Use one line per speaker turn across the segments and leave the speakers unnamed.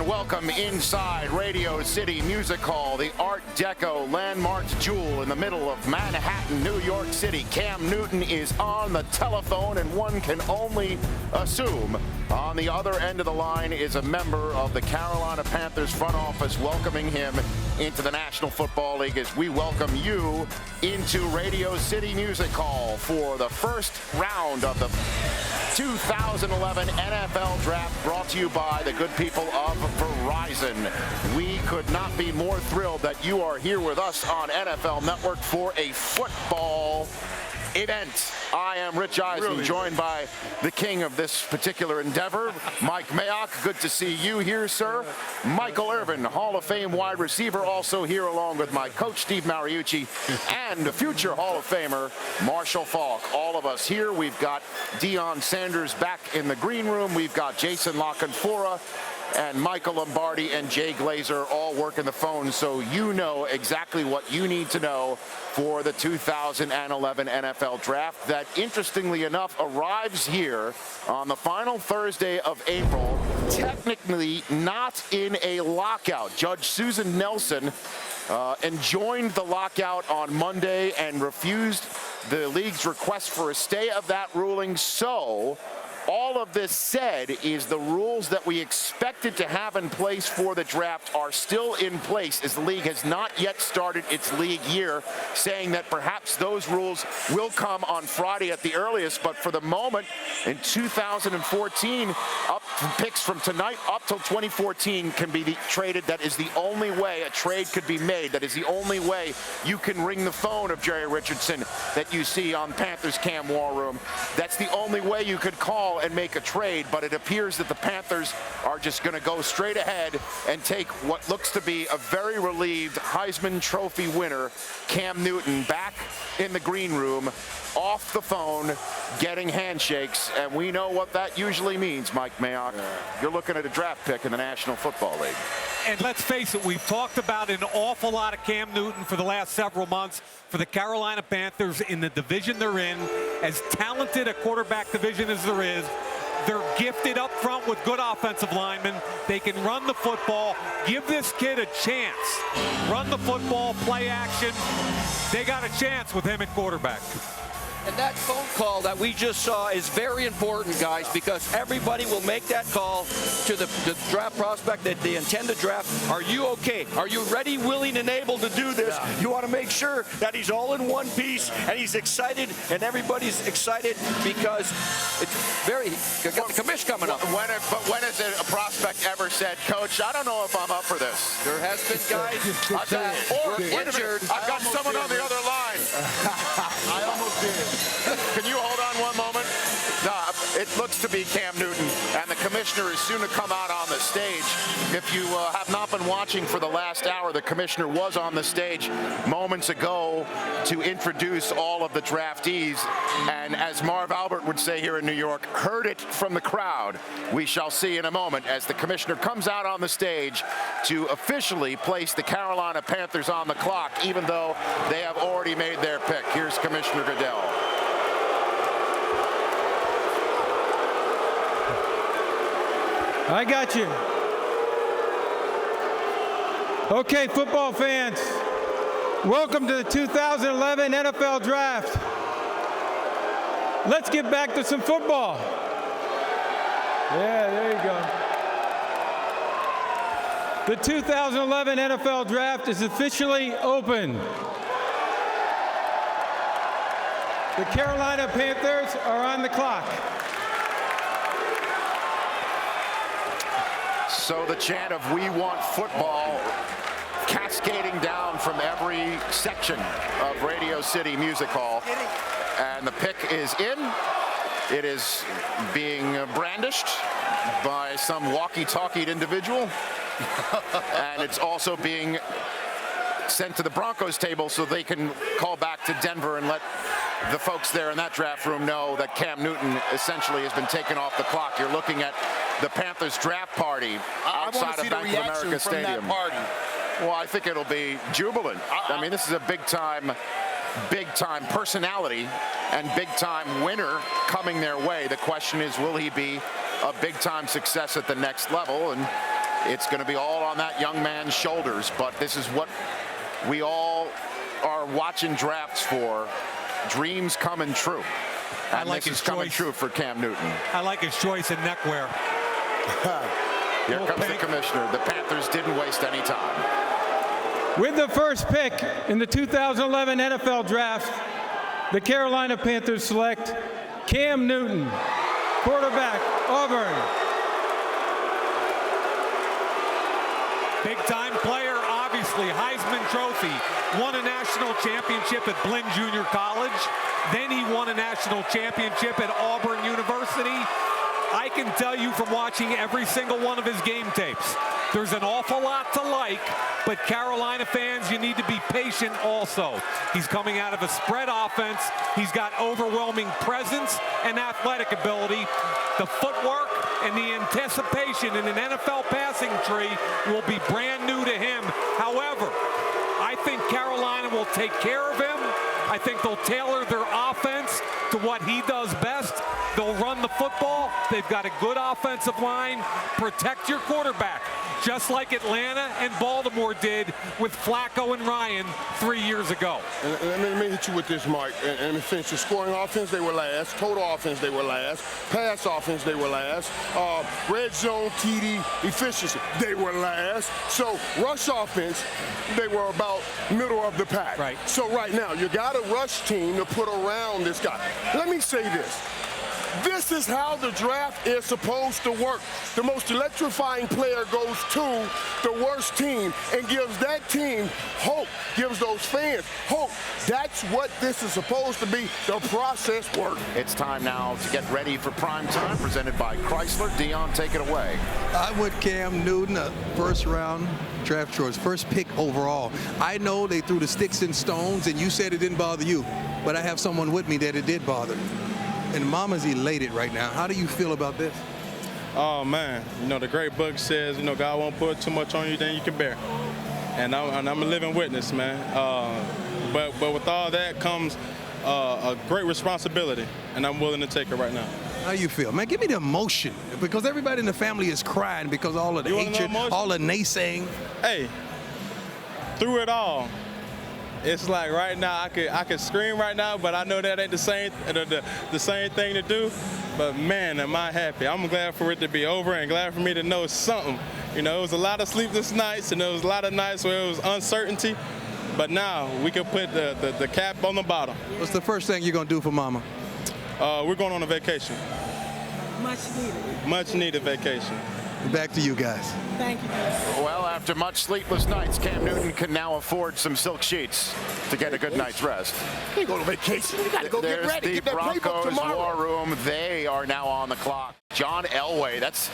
welcome inside Radio City Music Hall, the Art Deco landmark jewel in the middle of Manhattan, New York City. Cam Newton is on the telephone, and one can only assume on the other end of the line is a member of the Carolina Panthers front office welcoming him into the National Football League as we welcome you into Radio City Music Hall for the first round of the 2011 NFL Draft, brought to you by the good people of Verizon. We could not be more thrilled that you are here with us on NFL Network for a football event. I am Rich Eisen, joined by the king of this particular endeavor, Mike Mayock. Good to see you here, sir. Michael Irvin, Hall of Fame wide receiver, also here along with my coach, Steve Mariucci, and future Hall of Famer, Marshall Faulk. All of us here. We've got Deion Sanders back in the green room. We've got Jason Lockenfora and Michael Lombardi and Jay Glazer all working the phone, so you know exactly what you need to know for the 2011 NFL Draft that, interestingly enough, arrives here on the final Thursday of April, technically not in a lockout. Judge Susan Nelson enjoined the lockout on Monday and refused the league's request for a stay of that ruling, so all of this said is the rules that we expected to have in place for the draft are still in place, as the league has not yet started its league year, saying that perhaps those rules will come on Friday at the earliest. But for the moment, in 2014, up picks from tonight up till 2014 can be traded. That is the only way a trade could be made. That is the only way you can ring the phone of Jerry Richardson that you see on Panthers Cam War Room. That's the only way you could call and make a trade, but it appears that the Panthers are just going to go straight ahead and take what looks to be a very relieved Heisman Trophy winner, Cam Newton, back in the green room, off the phone, getting handshakes, and we know what that usually means, Mike Mayock. You're looking at a draft pick in the National Football League.
And let's face it, we've talked about an awful lot of Cam Newton for the last several months for the Carolina Panthers in the division they're in. As talented a quarterback division as there is, they're gifted up front with good offensive linemen. They can run the football. Give this kid a chance. Run the football, play action. They got a chance with him at quarterback.
And that phone call that we just saw is very important, guys, because everybody will make that call to the draft prospect that they intend to draft. Are you okay? Are you ready, willing, and able to do this? Yeah. You want to make sure that he's all in one piece and he's excited, and everybody's excited because it's very, got the commission coming up.
When has a prospect ever said, Coach, I don't know if I'm up for this?
There has been guys
or injured. I've got someone on the other line.
I almost did.
Can you hold on one moment? It looks to be Cam Newton, and the commissioner is soon to come out on the stage. If you have not been watching for the last hour, the commissioner was on the stage moments ago to introduce all of the draftees, and as Marv Albert would say here in New York, heard it from the crowd. We shall see in a moment as the commissioner comes out on the stage to officially place the Carolina Panthers on the clock, even though they have already made their pick. Here's Commissioner Goodell.
I got you. Okay, football fans, welcome to the 2011 NFL Draft. Let's get back to some football. Yeah, there you go. The 2011 NFL Draft is officially open. The Carolina Panthers are on the clock.
So the chant of "We want football" cascading down from every section of Radio City Music Hall. And the pick is in. It is being brandished by some walkie-talkied individual. And it's also being sent to the Broncos table so they can call back to Denver and let the folks there in that draft room know that Cam Newton essentially has been taken off the clock. You're looking at the Panthers draft party outside of Bank of America Stadium. Well, I think it'll be jubilant. I mean, this is a big-time personality and big-time winner coming their way. The question is, will he be a big-time success at the next level? And it's going to be all on that young man's shoulders. But this is what we all are watching drafts for. Dreams coming true. And
I like
this
his
is coming
choice.
true for Cam Newton.
I like his choice in neckwear.
Here
Little
comes
pink.
the commissioner. The Panthers didn't waste any time.
With the first pick in the 2011 NFL Draft, the Carolina Panthers select Cam Newton, quarterback, Auburn.
Big-time player, obviously, Heisman Trophy. Won a national championship at Blaine Junior College. Then he won a national championship at Auburn University. I can tell you from watching every single one of his game tapes, there's an awful lot to like, but Carolina fans, you need to be patient also. He's coming out of a spread offense. He's got overwhelming presence and athletic ability. The footwork and the anticipation in an NFL passing tree will be brand new to him. However, I think Carolina will take care of him. I think they'll tailor their offense to what he does best. They'll run the football. They've got a good offensive line. Protect your quarterback, just like Atlanta and Baltimore did with Flacco and Ryan 3 years ago.
And let me hit you with this, Mike, and let me finish. The scoring offense, they were last. Total offense, they were last. Pass offense, they were last. Red zone, TD, efficiency, they were last. So rush offense, they were about middle of the pack.
Right.
So right now, you got a rush team to put around this guy. Let me say this. This is how the draft is supposed to work. The most electrifying player goes to the worst team and gives that team hope, gives those fans hope. That's what this is supposed to be. The process works.
It's time now to get ready for prime time, presented by Chrysler. Dion, take it away.
I would Cam Newton, a first-round draft choice, first pick overall. I know they threw the sticks and stones, and you said it didn't bother you, but I have someone with me that it did bother. And Mama's elated right now. How do you feel about this?
Oh, man. You know, the great book says, you know, God won't put too much on you than you can bear. And I'm a living witness, man. But with all that comes a great responsibility, and I'm willing to take it right now.
How you feel? Man, give me the emotion, because everybody in the family is crying because all of the hatred, all the naysaying.
Hey, through it all, it's like right now I could scream right now, but I know that ain't the same thing to do. But man, am I happy. I'm glad for it to be over and glad for me to know something. You know, it was a lot of sleepless nights and there was a lot of nights where it was uncertainty. But now we can put the cap on the bottom.
What's the first thing you're going to do for Mama?
We're going on a vacation.
Much needed.
Much needed vacation.
Back to you guys.
Thank you.
Well, after much sleepless nights, Cam Newton can now afford some silk sheets to get a good night's rest.
You go to vacation. You got to go get
There's
ready.
the
Get that playbook
Broncos
tomorrow.
war room. They are now on the clock. John Elway. That's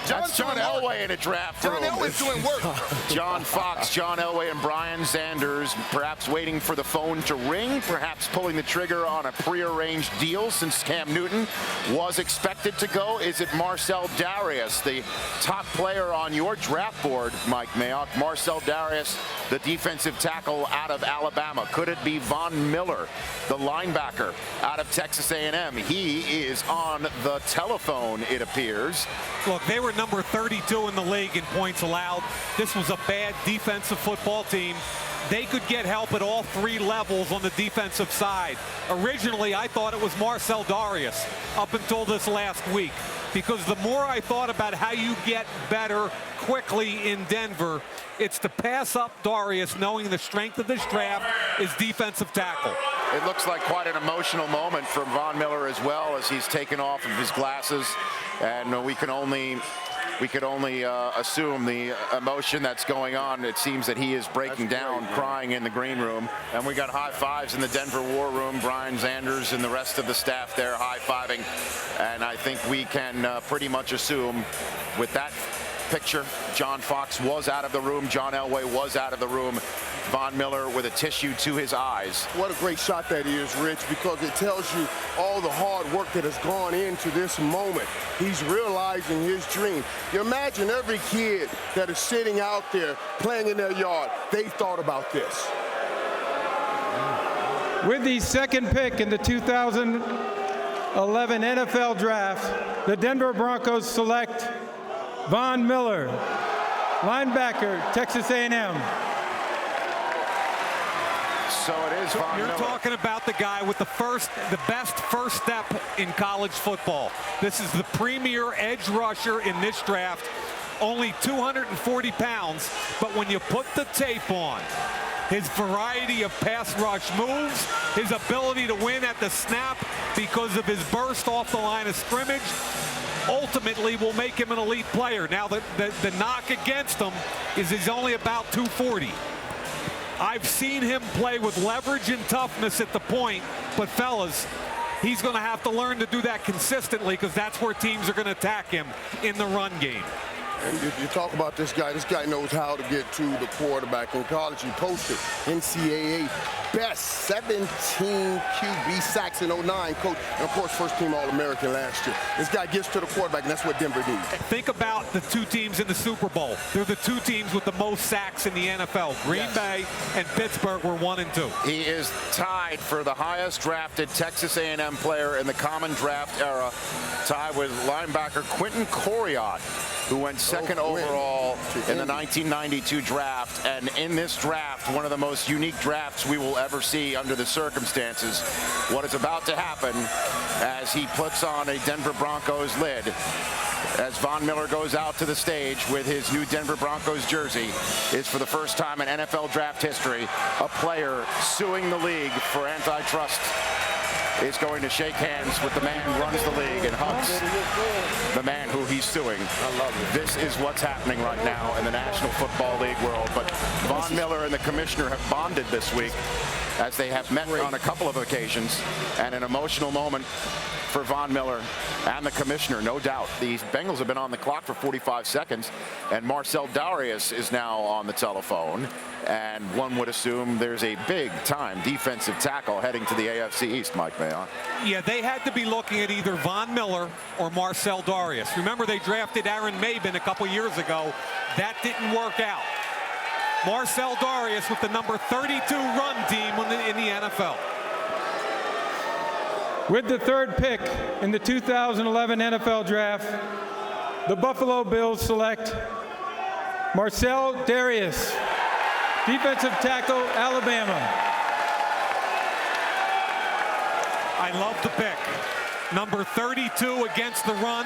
John Elway in a draft room.
John Elway's doing work.
John Fox, John Elway, and Brian Sanders perhaps waiting for the phone to ring, perhaps pulling the trigger on a prearranged deal since Cam Newton was expected to go. Is it Marcell Dareus, the top player on your draft board, Mike Mayock? Marcell Dareus, the defensive tackle out of Alabama. Could it be Von Miller, the linebacker out of Texas A&M? He is on the telephone, it appears.
Look, they were number 32 in the league in points allowed. This was a bad defensive football team. They could get help at all three levels on the defensive side. Originally, I thought it was Marcell Dareus up until this last week, because the more I thought about how you get better quickly in Denver, it's to pass up Dareus, knowing the strength of this draft is defensive tackle.
It looks like quite an emotional moment for Von Miller as well, as he's taken off of his glasses, and we could only assume the emotion that's going on. It seems that he is breaking down, crying in the green room. And we got high fives in the Denver war room. Brian Sanders and the rest of the staff there high-fiving. And I think we can pretty much assume with that picture, John Fox was out of the room. John Elway was out of the room. Von Miller with a tissue to his eyes.
What a great shot that is, Rich, because it tells you all the hard work that has gone into this moment. He's realizing his dream. You imagine every kid that is sitting out there playing in their yard, they thought about this.
With the second pick in the 2011 NFL Draft, the Denver Broncos select Von Miller, linebacker, Texas A&M.
So it is Von
You're
Miller.
talking about the guy with the best first step in college football. This is the premier edge rusher in this draft. Only 240 pounds, but when you put the tape on, his variety of pass rush moves, his ability to win at the snap because of his burst off the line of scrimmage, ultimately will make him an elite player. Now, the knock against him is he's only about 240. I've seen him play with leverage and toughness at the point, but fellas, he's going to have to learn to do that consistently because that's where teams are going to attack him in the run game.
And you talk about this guy knows how to get to the quarterback. In college, he posted NCAA best 17 QB sacks in 09, coach, and of course, first team All-American last year. This guy gets to the quarterback, and that's what Denver needs.
Think about the two teams in the Super Bowl. They're the two teams with the most sacks in the NFL. Green Bay and Pittsburgh were 1 and 2.
He is tied for the highest drafted Texas A&M player in the common draft era, tied with linebacker Quinton Coriat, who went second overall in the 1992 draft. And in this draft, one of the most unique drafts we will ever see under the circumstances, what is about to happen as he puts on a Denver Broncos lid, as Von Miller goes out to the stage with his new Denver Broncos jersey, is for the first time in NFL draft history, a player suing the league for antitrust is going to shake hands with the man who runs the league and hugs the man who he's suing. I love it. This is what's happening right now in the National Football League world. But Von Miller and the commissioner have bonded this week as they have met on a couple of occasions, and an emotional moment for Von Miller and the commissioner, no doubt. The Bengals have been on the clock for 45 seconds, and Marcell Dareus is now on the telephone. And one would assume there's a big-time defensive tackle heading to the AFC East, Mike Mayon.
Yeah, they had to be looking at either Von Miller or Marcell Dareus. Remember, they drafted Aaron Mabin a couple years ago. That didn't work out. Marcell Dareus with the number 32 run team in the NFL.
With the third pick in the 2011 NFL Draft, the Buffalo Bills select Marcell Dareus, defensive tackle, Alabama.
I love the pick. Number 32 against the run.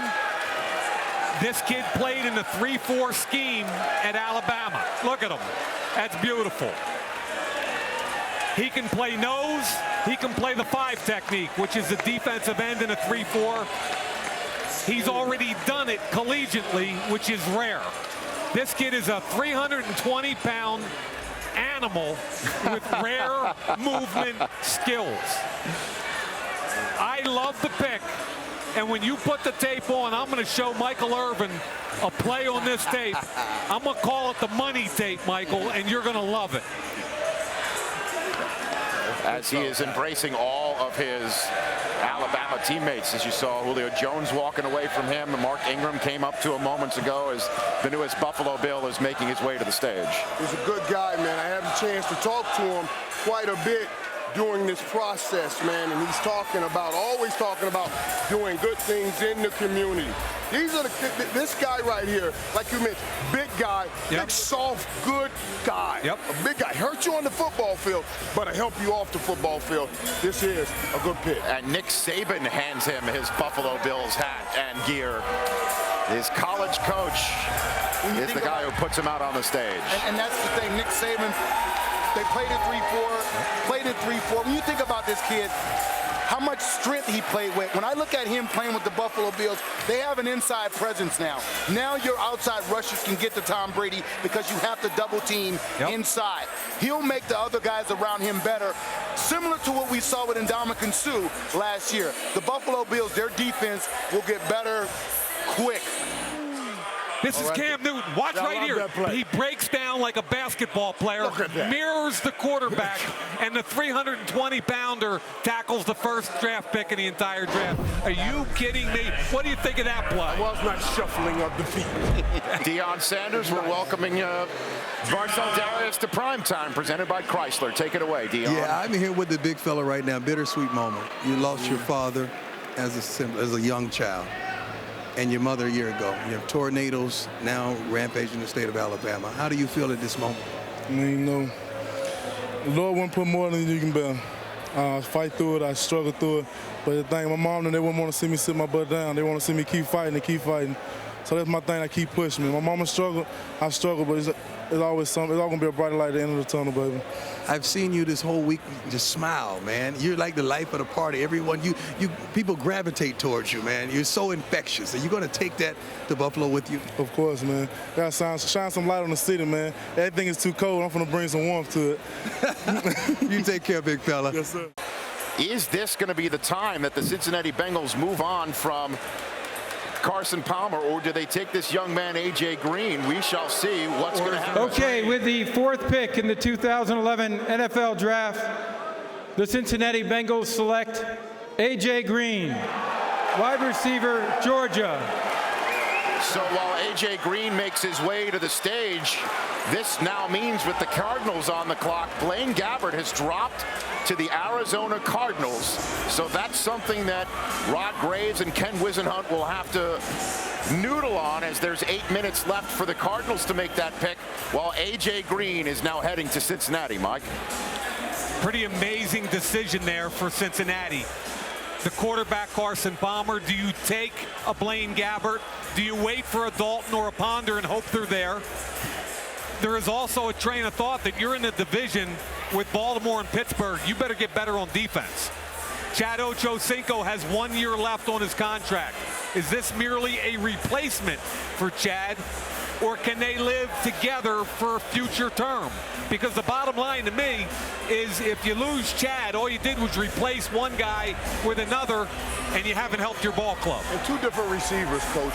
This kid played in the 3-4 scheme at Alabama. Look at him. That's beautiful. He can play nose. He can play the 5 technique, which is a defensive end in a 3-4. He's already done it collegiately, which is rare. This kid is a 320-pound animal with rare movement skills. I love the pick. And when you put the tape on, I'm going to show Michael Irvin a play on this tape. I'm going to call it the money tape, Michael, and you're going to love it.
As he is embracing all of his Alabama teammates, as you saw Julio Jones walking away from him, and Mark Ingram came up to him moments ago as the newest Buffalo Bill is making his way to the stage.
He's a good guy, man. I had a chance to talk to him quite a bit during this process, man, and he's always talking about doing good things in the community. This guy right here, like you mentioned, big guy, big, soft, good guy. A big guy. Hurt you on the football field, but I help you off the football field. This is a good pick.
And Nick Saban hands him his Buffalo Bills hat and gear. His college coach is the guy who puts him out on the stage.
And that's the thing, Nick Saban, they played at 3-4, played at 3-4. When you think about this kid, how much strength he played with. When I look at him playing with the Buffalo Bills, they have an inside presence now. Now your outside rushers can get to Tom Brady because you have to double team inside. He'll make the other guys around him better, similar to what we saw with Ndamukong Suh last year. The Buffalo Bills, their defense will get better quick.
This is Cam Newton. Watch right here. He breaks down like a basketball player, mirrors the quarterback, and the 320-pounder tackles the first draft pick in the entire draft. Are you kidding me? What do you think of that play?
I was not shuffling of the feet.
Deion Sanders, we're welcoming Marcell Dareus to Primetime, presented by Chrysler. Take it away, Deion.
Yeah, I'm here with the big fella right now. Bittersweet moment. You lost your father as a young child. and your mother a year ago. You have tornadoes now rampaging the state of Alabama. How do you feel at this moment?
I mean, you know, the Lord won't put more than you can bear. I fight through it, I struggle through it. But the thing, my mom, they wouldn't want to see me sit my butt down. They want to see me keep fighting and keep fighting. So that's my thing, I keep pushing me. My mama struggled, I struggle, but it's always something. It's always gonna be a brighter light at the end of the tunnel, baby.
I've seen you this whole week just smile, man. You're like the life of the party. Everyone, people gravitate towards you, man. You're so infectious. Are you gonna take that to Buffalo with you?
Of course, man. Gotta shine some light on the city, man. Everything is too cold. I'm gonna bring some warmth to it.
You take care, big fella.
Yes, sir.
Is this going to be the time that the Cincinnati Bengals move on from Carson Palmer, or do they take this young man, A.J. Green? We shall see what's going to happen.
Okay, with the 4th pick in the 2011 NFL Draft, the Cincinnati Bengals select A.J. Green, wide receiver, Georgia.
So while A.J. Green makes his way to the stage, this now means with the Cardinals on the clock, Blaine Gabbert has dropped to the Arizona Cardinals. So that's something that Rod Graves and Ken Wisenhunt will have to noodle on, as there's 8 minutes left for the Cardinals to make that pick, while A.J. Green is now heading to Cincinnati, Mike.
Pretty amazing decision there for Cincinnati. The quarterback, Carson Palmer. Do you take a Blaine Gabbert? Do you wait for a Dalton or a Ponder and hope they're there? There is also a train of thought that you're in the division with Baltimore and Pittsburgh. You better get better on defense. Chad Ochocinco has 1 year left on his contract. Is this merely a replacement for Chad, or can they live together for a future term? Because the bottom line to me is, if you lose Chad, all you did was replace one guy with another, and you haven't helped your ball club.
And two different receivers, Coach.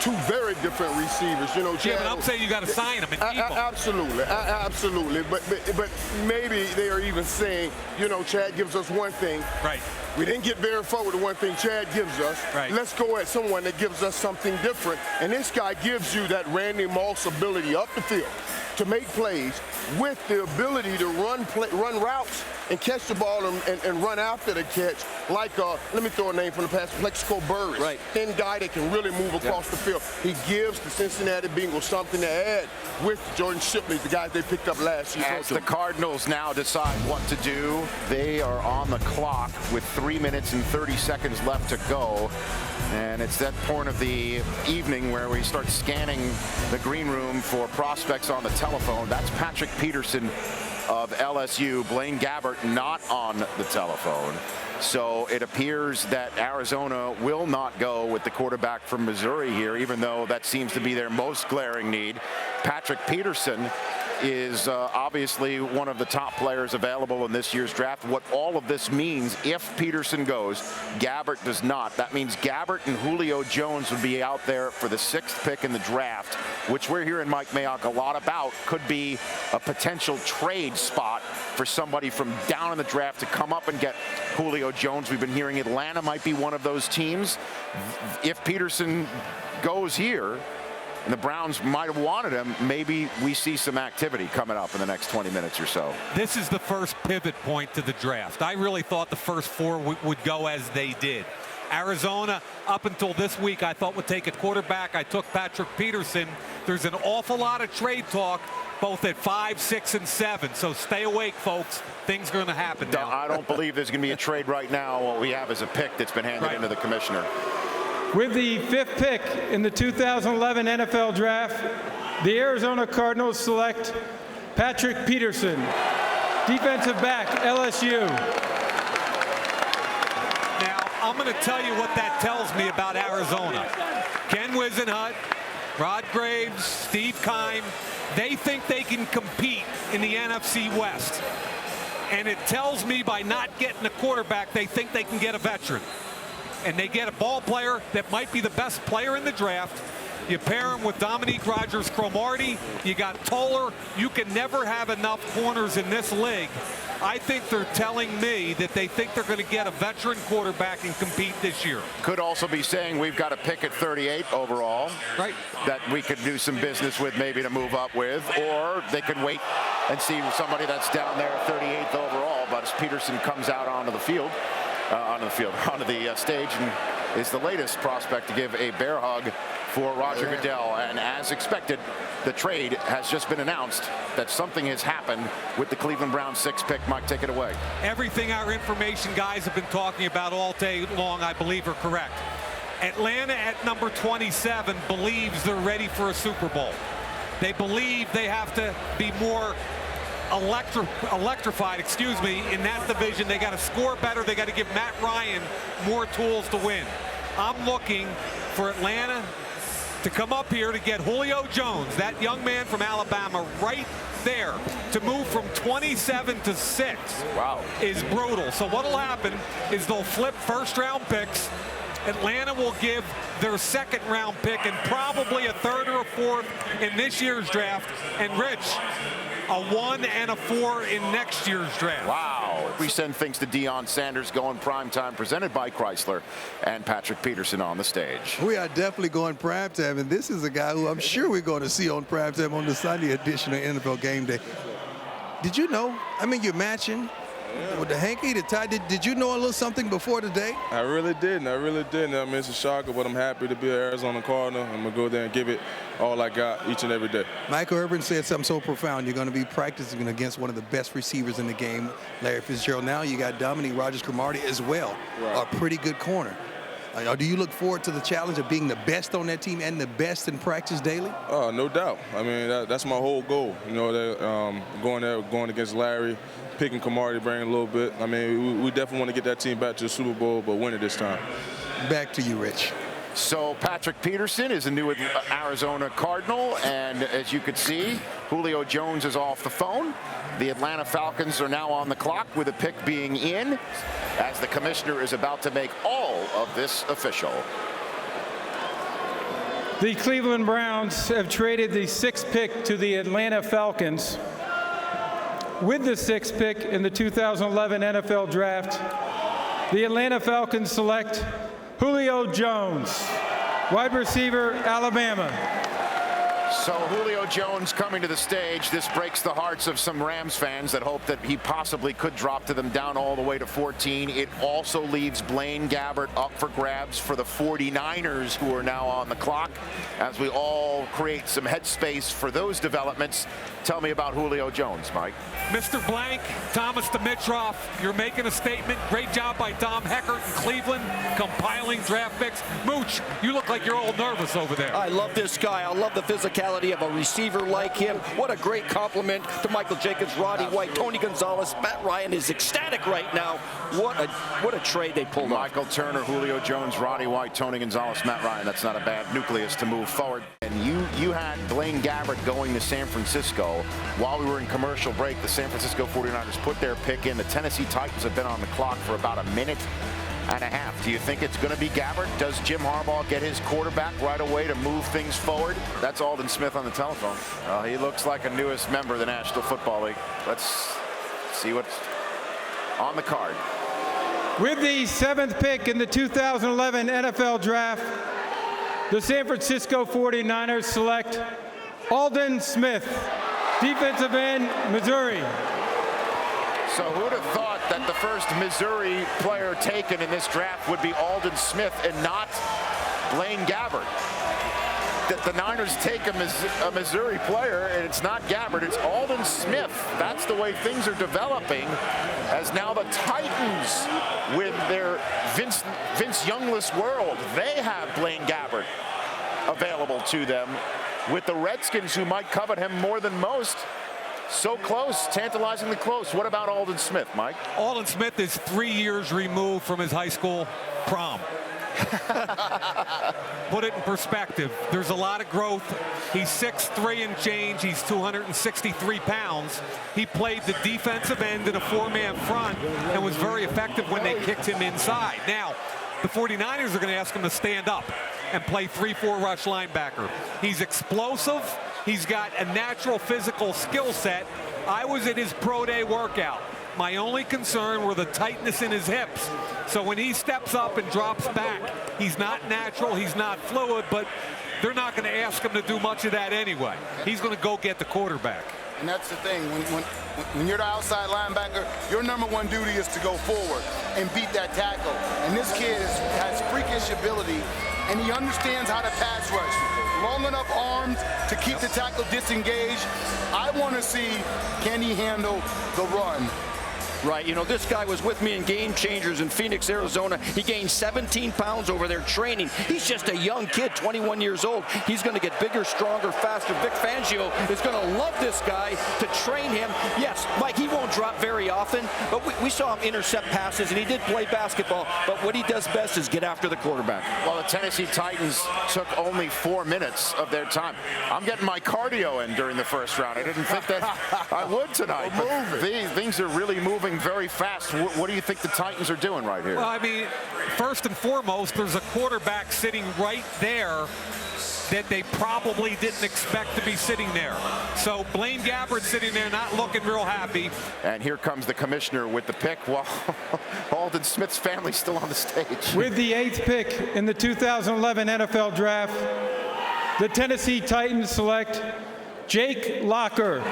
Two very different receivers. You know, Chad,
yeah, but I'm saying you got to sign them and keep them.
Absolutely, absolutely. But maybe they are even saying, you know, Chad gives us one thing.
Right.
We didn't get very far with the one thing Chad gives us.
Right.
Let's go at someone that gives us something different. And this guy gives you that Randy Moss ability up the field to make plays with the ability to run routes and catch the ball and run after the catch. Like, let me throw a name from the past, Plexico Burris.
Right.
Thin guy that can really move across the field. He gives the Cincinnati Bengals something to add with Jordan Shipley, the guys they picked up last year.
As the Cardinals now decide what to do, they are on the clock with 3 minutes and 30 seconds left to go. And it's that point of the evening where we start scanning the green room for prospects on the telephone. That's Patrick Peterson of LSU. Blaine Gabbert not on the telephone. So it appears that Arizona will not go with the quarterback from Missouri here, even though that seems to be their most glaring need. Patrick Peterson is obviously one of the top players available in this year's draft. What all of this means, if Peterson goes, Gabbert does not. That means Gabbert and Julio Jones would be out there for the 6th pick in the draft, which we're hearing Mike Mayock a lot about. Could be a potential trade spot for somebody from down in the draft to come up and get Julio Jones. We've been hearing Atlanta might be one of those teams. If Peterson goes here, and the Browns might have wanted him, maybe we see some activity coming up in the next 20 minutes or so.
This is the first pivot point to the draft. I really thought the first 4 would go as they did. Arizona, up until this week, I thought would take a quarterback. I took Patrick Peterson. There's an awful lot of trade talk, both at 5, 6, and 7. So stay awake, folks. Things are going to happen now.
I don't believe there's going to be a trade right now. What we have is a pick that's been handed into the commissioner.
With the 5th pick in the 2011 NFL Draft, the Arizona Cardinals select Patrick Peterson, defensive back, LSU.
Now, I'm going to tell you what that tells me about Arizona. Ken Wisenhunt, Rod Graves, Steve Keim, they think they can compete in the NFC West. And it tells me by not getting a quarterback, they think they can get a veteran. And they get a ball player that might be the best player in the draft. You pair him with Dominique Rodgers-Cromartie. You got Toller. You can never have enough corners in this league. I think they're telling me that they think they're going to get a veteran quarterback and compete this year.
Could also be saying we've got a pick at 38 overall.
Right.
That we could do some business with, maybe to move up with. Or they could wait and see somebody that's down there at 38th overall. But as Peterson comes out onto the field, onto the stage, and is the latest prospect to give a bear hug for Roger Goodell. And as expected, the trade has just been announced that something has happened with the Cleveland Browns 6th pick. Mike, take it away.
Everything our information guys have been talking about all day long, I believe, are correct. Atlanta at number 27 believes they're ready for a Super Bowl. They believe they have to be more electrified, in that division. They got to score better. They got to give Matt Ryan more tools to win. I'm looking for Atlanta to come up here to get Julio Jones, that young man from Alabama, right there. To move from 27 to 6 is brutal. So what'll happen is they'll flip first-round picks. Atlanta will give their 2nd-round pick and probably a 3rd or a 4th in this year's draft. And Rich, a 1 and a 4 in next year's draft.
Wow. We send things to Deion Sanders going primetime, presented by Chrysler, and Patrick Peterson on the stage.
We are definitely going primetime, and this is a guy who I'm sure we're going to see on primetime on the Sunday edition of NFL Game Day. Did you know? I mean, you're matching with the hanky, the tie. Did you know a little something before today?
I really didn't. I mean, it's a shocker, but I'm happy to be an Arizona Cardinal. I'm going to go there and give it all I got each and every day.
Michael Irvin said something so profound. You're going to be practicing against one of the best receivers in the game, Larry Fitzgerald. Now you got Dominique Rodgers-Cromartie as well, a pretty good corner. Do you look forward to the challenge of being the best on that team and the best in practice daily?
Oh, no doubt. I mean, that's my whole goal. You know, going there, going against Larry, picking Cromartie, bringing a little bit. I mean, we definitely want to get that team back to the Super Bowl, but win it this time.
Back to you, Rich.
So Patrick Peterson is a new Arizona Cardinal, and as you could see, Julio Jones is off the phone. The Atlanta Falcons are now on the clock with a pick being in, as the commissioner is about to make all of this official.
The Cleveland Browns have traded the 6th pick to the Atlanta Falcons. With the 6th pick in the 2011 NFL Draft, the Atlanta Falcons select Julio Jones, wide receiver, Alabama.
So Julio Jones coming to the stage. This breaks the hearts of some Rams fans that hope that he possibly could drop to them down all the way to 14. It also leaves Blaine Gabbert up for grabs for the 49ers, who are now on the clock, as we all create some headspace for those developments. Tell me about Julio Jones, Mike.
Mr. Blank, Thomas Dimitroff, you're making a statement. Great job by Dom Heckert in Cleveland, compiling draft picks. Mooch, you look like you're all nervous over there.
I love this guy. I love the physicality of a receiver like him. What a great compliment to Michael Jacobs, Roddy White, Tony Gonzalez. Matt Ryan is ecstatic right now. What a trade they pulled off.
Michael Turner, Julio Jones, Roddy White, Tony Gonzalez, Matt Ryan. That's not a bad nucleus to move forward. And you had Blaine Gabbert going to San Francisco. While we were in commercial break, the San Francisco 49ers put their pick in. The Tennessee Titans have been on the clock for about a minute and a half. Do you think it's going to be Gabbert? Does Jim Harbaugh get his quarterback right away to move things forward? That's Aldon Smith on the telephone. He looks like a newest member of the National Football League. Let's see what's on the card.
With the 7th pick in the 2011 NFL Draft, the San Francisco 49ers select Aldon Smith, defensive end, Missouri.
So who'd have thought that the first Missouri player taken in this draft would be Aldon Smith and not Blaine Gabbert? That the Niners take a Missouri player and it's not Gabbert, it's Aldon Smith. That's the way things are developing, as now the Titans, with their Vince Youngless world, they have Blaine Gabbert available to them, with the Redskins, who might covet him more than most. So close, tantalizingly close. What about Aldon Smith, Mike?
Aldon Smith is 3 years removed from his high school prom. Put it in perspective. There's a lot of growth. He's 6'3" and change. He's 263 pounds. He played the defensive end in a 4-man front and was very effective when they kicked him inside. Now, the 49ers are going to ask him to stand up and play 3-4 rush linebacker. He's explosive. He's got a natural physical skill set. I was at his pro day workout. My only concern were the tightness in his hips. So when he steps up and drops back, he's not natural, he's not fluid, but they're not going to ask him to do much of that anyway. He's going to go get the quarterback.
And that's the thing. When you're the outside linebacker, your #1 duty is to go forward and beat that tackle. And this kid has freakish flash ability, and he understands how to pass rush. Long enough arms to keep the tackle disengaged. I want to see, can he handle the run?
Right, you know, this guy was with me in Game Changers in Phoenix, Arizona. He gained 17 pounds over there training. He's just a young kid, 21 years old. He's going to get bigger, stronger, faster. Vic Fangio is going to love this guy to train him. Yes, Mike, he won't drop very often, but we saw him intercept passes, and he did play basketball, but what he does best is get after the quarterback.
Well, the Tennessee Titans took only 4 minutes of their time. I'm getting my cardio in during the first round. I didn't think that I would tonight. These things are really moving very fast. What do you think the Titans are doing right here?
Well, I mean, first and foremost, there's a quarterback sitting right there that they probably didn't expect to be sitting there. So Blaine Gabbert sitting there not looking real happy.
And here comes the commissioner with the pick while Aldon Smith's family's still on the stage.
With the 8th pick in the 2011 NFL Draft, the Tennessee Titans select Jake Locker,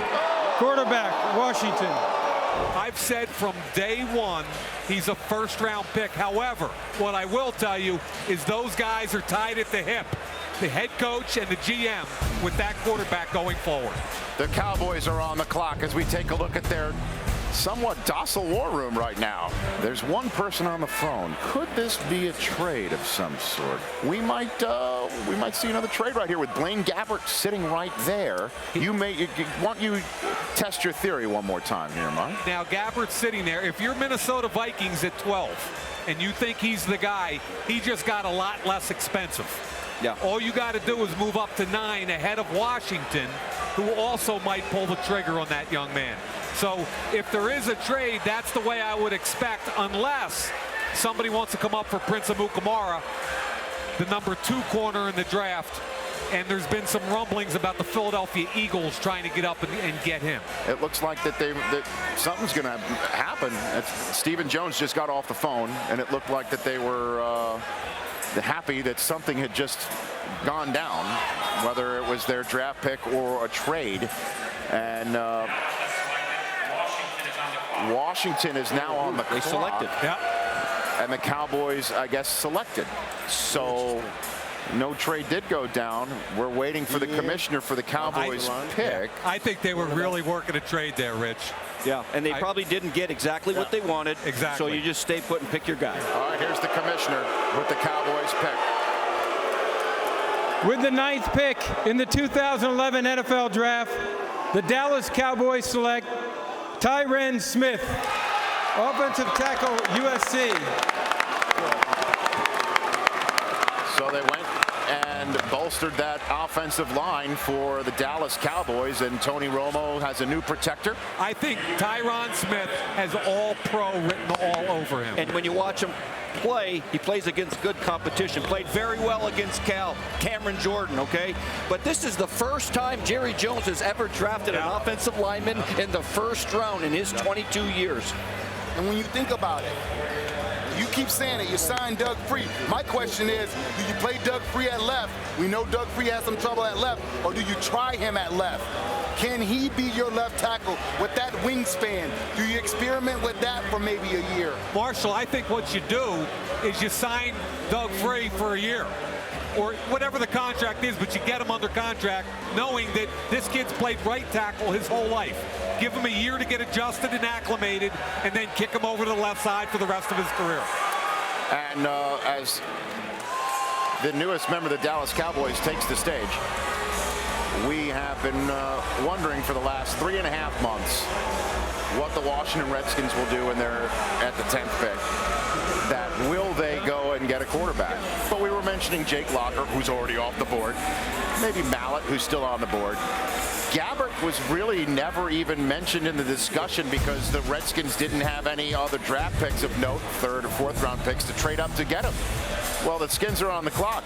quarterback, Washington.
I've said from day one, he's a first-round pick. However, what I will tell you is those guys are tied at the hip, the head coach and the GM, with that quarterback going forward.
The Cowboys are on the clock as we take a look at their somewhat docile war room right now. There's one person on the phone. Could this be a trade of some sort? We might see another trade right here with Blaine Gabbert sitting right there. Want you test your theory one more time here, Mike?
Now Gabbert's sitting there. If you're Minnesota Vikings at 12 and you think he's the guy, he just got a lot less expensive.
Yeah.
All you got to do is move up to 9 ahead of Washington, who also might pull the trigger on that young man. So if there is a trade, that's the way I would expect, unless somebody wants to come up for Prince Amukamara, the number 2 corner in the draft. And there's been some rumblings about the Philadelphia Eagles trying to get up and get him.
It looks like that something's going to happen. Stephen Jones just got off the phone, and it looked like that they were happy that something had just gone down, whether it was their draft pick or a trade. And Washington is now on the clock.
They selected.
Yeah.
And the Cowboys, I guess, selected. So no trade did go down. We're waiting for the commissioner for the Cowboys pick.
I think they were really working a trade there, Rich.
Yeah, and they probably didn't get exactly what they wanted.
Exactly.
So you just stay put and pick your guy.
All right, here's the commissioner with the Cowboys pick.
With the 9th pick in the 2011 NFL Draft, the Dallas Cowboys select Tyron Smith, offensive tackle, USC.
So they went and bolstered that offensive line for the Dallas Cowboys, and Tony Romo has a new protector.
I think Tyron Smith has all-pro written all over him.
And when you watch him play, he plays against good competition. Played very well against Cameron Jordan, okay? But this is the first time Jerry Jones has ever drafted an offensive lineman in the first round in his 22 years.
And when you think about it, you keep saying it, you signed Doug Free. My question is, do you play Doug Free at left? We know Doug Free has some trouble at left, or do you try him at left? Can he be your left tackle with that wingspan? Do you experiment with that for maybe a year?
Marshall, I think what you do is you sign Doug Free for a year, or whatever the contract is, but you get him under contract knowing that this kid's played right tackle his whole life. Give him a year to get adjusted and acclimated, and then kick him over to the left side for the rest of his career.
And as the newest member of the Dallas Cowboys takes the stage, we have been wondering for the last 3.5 months what the Washington Redskins will do when they're at the 10th pick. That will they go and get a quarterback? But we were mentioning Jake Locker, who's already off the board. Maybe Mallett, who's still on the board. Gabbert was really never even mentioned in the discussion because the Redskins didn't have any other draft picks of note, 3rd or 4th round picks, to trade up to get him. Well, the Skins are on the clock,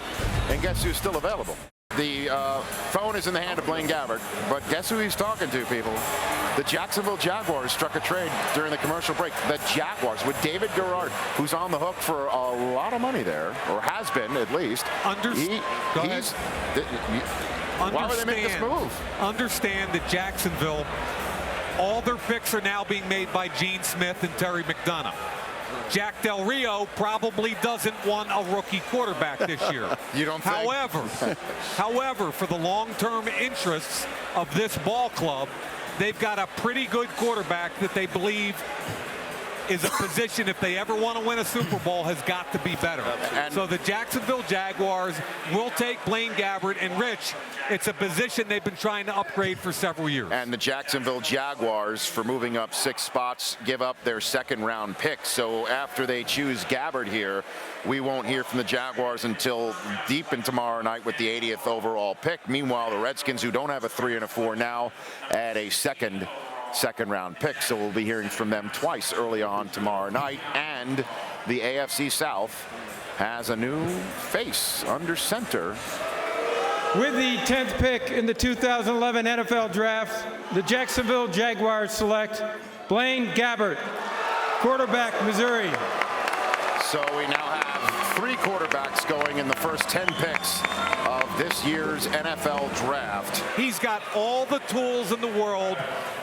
and guess who's still available? The phone is in the hand of Blaine Gabbert, but guess who he's talking to, people? The Jacksonville Jaguars struck a trade during the commercial break. The Jaguars with David Garrard, who's on the hook for a lot of money there, or has been at least. Why would they make this move?
Understand that Jacksonville, all their picks are now being made by Gene Smith and Terry McDonough. Jack Del Rio probably doesn't want a rookie quarterback this year.
You don't think?
However, for the long-term interests of this ball club, they've got a pretty good quarterback that they believe is a position, if they ever want to win a Super Bowl, has got to be better. So the Jacksonville Jaguars will take Blaine Gabbert, and Rich, it's a position they've been trying to upgrade for several years.
And the Jacksonville Jaguars, for moving up 6 spots, give up their second-round pick. So after they choose Gabbert here, we won't hear from the Jaguars until deep in tomorrow night with the 80th overall pick. Meanwhile, the Redskins, who don't have a 3 and a 4 now, add a second-round pick. So we'll be hearing from them twice early on tomorrow night. And the AFC South has a new face under center.
With the 10th pick in the 2011 NFL Draft, the Jacksonville Jaguars select Blaine Gabbert, quarterback, Missouri.
So we now have 3 quarterbacks going in the first 10 picks of this year's NFL Draft.
He's got all the tools in the world.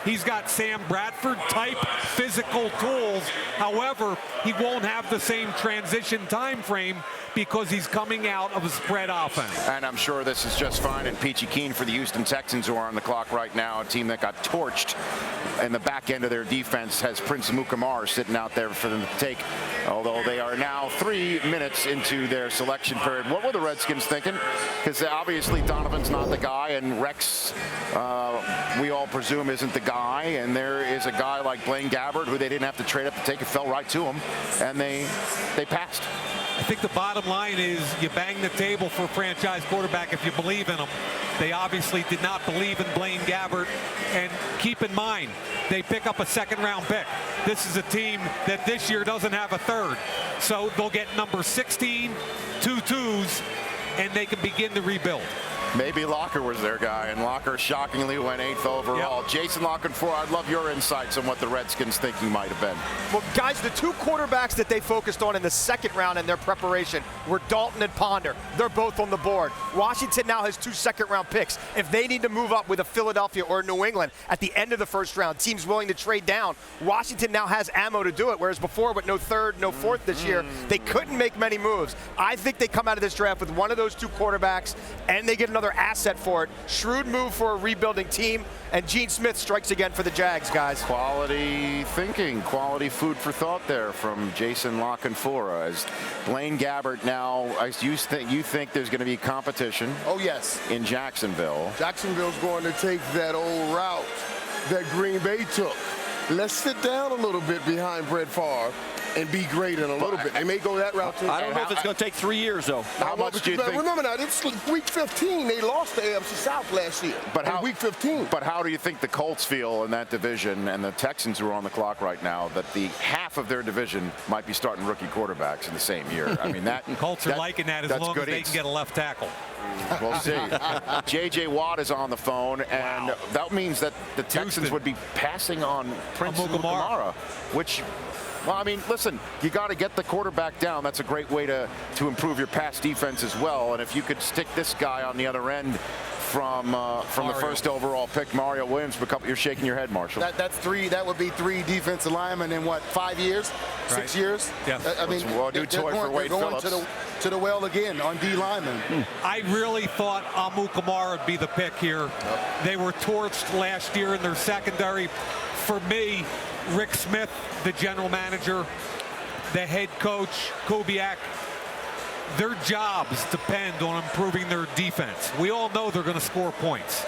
He's got Sam Bradford-type physical tools. However, he won't have the same transition time frame because he's coming out of a spread offense.
And I'm sure this is just fine and peachy keen for the Houston Texans, who are on the clock right now, a team that got torched in the back end of their defense, has Prince Amukamara sitting out there for them to take, although they are now 3 minutes into their selection period. What were the Redskins thinking? Because obviously Donovan's not the guy, and Rex, we all presume, isn't the guy, and there is a guy like Blaine Gabbert who they didn't have to trade up to take. It fell right to him, and they passed.
I think the bottom line is you bang the table for a franchise quarterback if you believe in him. They obviously did not believe in Blaine Gabbert. And keep in mind, they pick up a second-round pick. This is a team that this year doesn't have a third. So they'll get number 16, 2 2s, and they can begin to rebuild.
Maybe Locker was their guy, and Locker shockingly went 8th overall. Yep. Jason Lockenfor, I'd love your insights on what the Redskins think he might have been.
Well, guys, the 2 quarterbacks that they focused on in the second round in their preparation were Dalton and Ponder. They're both on the board. Washington now has 2 second-round picks. If they need to move up with a Philadelphia or New England at the end of the first round, teams willing to trade down, Washington now has ammo to do it, whereas before with no 3rd, no 4th this year, they couldn't make many moves. I think they come out of this draft with one of those 2 quarterbacks, and they get another asset for it. Shrewd move for a rebuilding team, and Gene Smith strikes again for the Jags, guys.
Quality thinking, quality food for thought there from Jason Lockenfor. As Blaine Gabbert now, you think there's going to be competition?
Oh, yes.
In Jacksonville.
Jacksonville's going to take that old route that Green Bay took. Let's sit down a little bit behind Brett Favre and be great in a little bit. They may go that route too.
I don't know if it's going to take 3 years, though.
How much do you think?
Remember now, it's week 15. They lost the AFC South last year. But week 15.
But how do you think the Colts feel in that division, and the Texans, who are on the clock right now, that the half of their division might be starting rookie quarterbacks in the same year? I mean, that
Colts are liking that as long as they can get a left tackle.
We'll see. J.J. Watt is on the phone, and that means that the Texans would be passing on Prince Amukamara, which, well, I mean, listen, you got to get the quarterback down. That's a great way to improve your pass defense as well. And if you could stick this guy on the other end from the first overall pick, Mario Williams, you're shaking your head, Marshall.
That's 3. That would be 3 defensive linemen in what, 5 years, 6 years?
Yeah.
I mean,
they're
going to the well again on D linemen.
I really thought Amukamara would be the pick here. They were torched last year in their secondary. For me, Rick Smith, the general manager, the head coach, Kubiak, their jobs depend on improving their defense. We all know they're going to score points.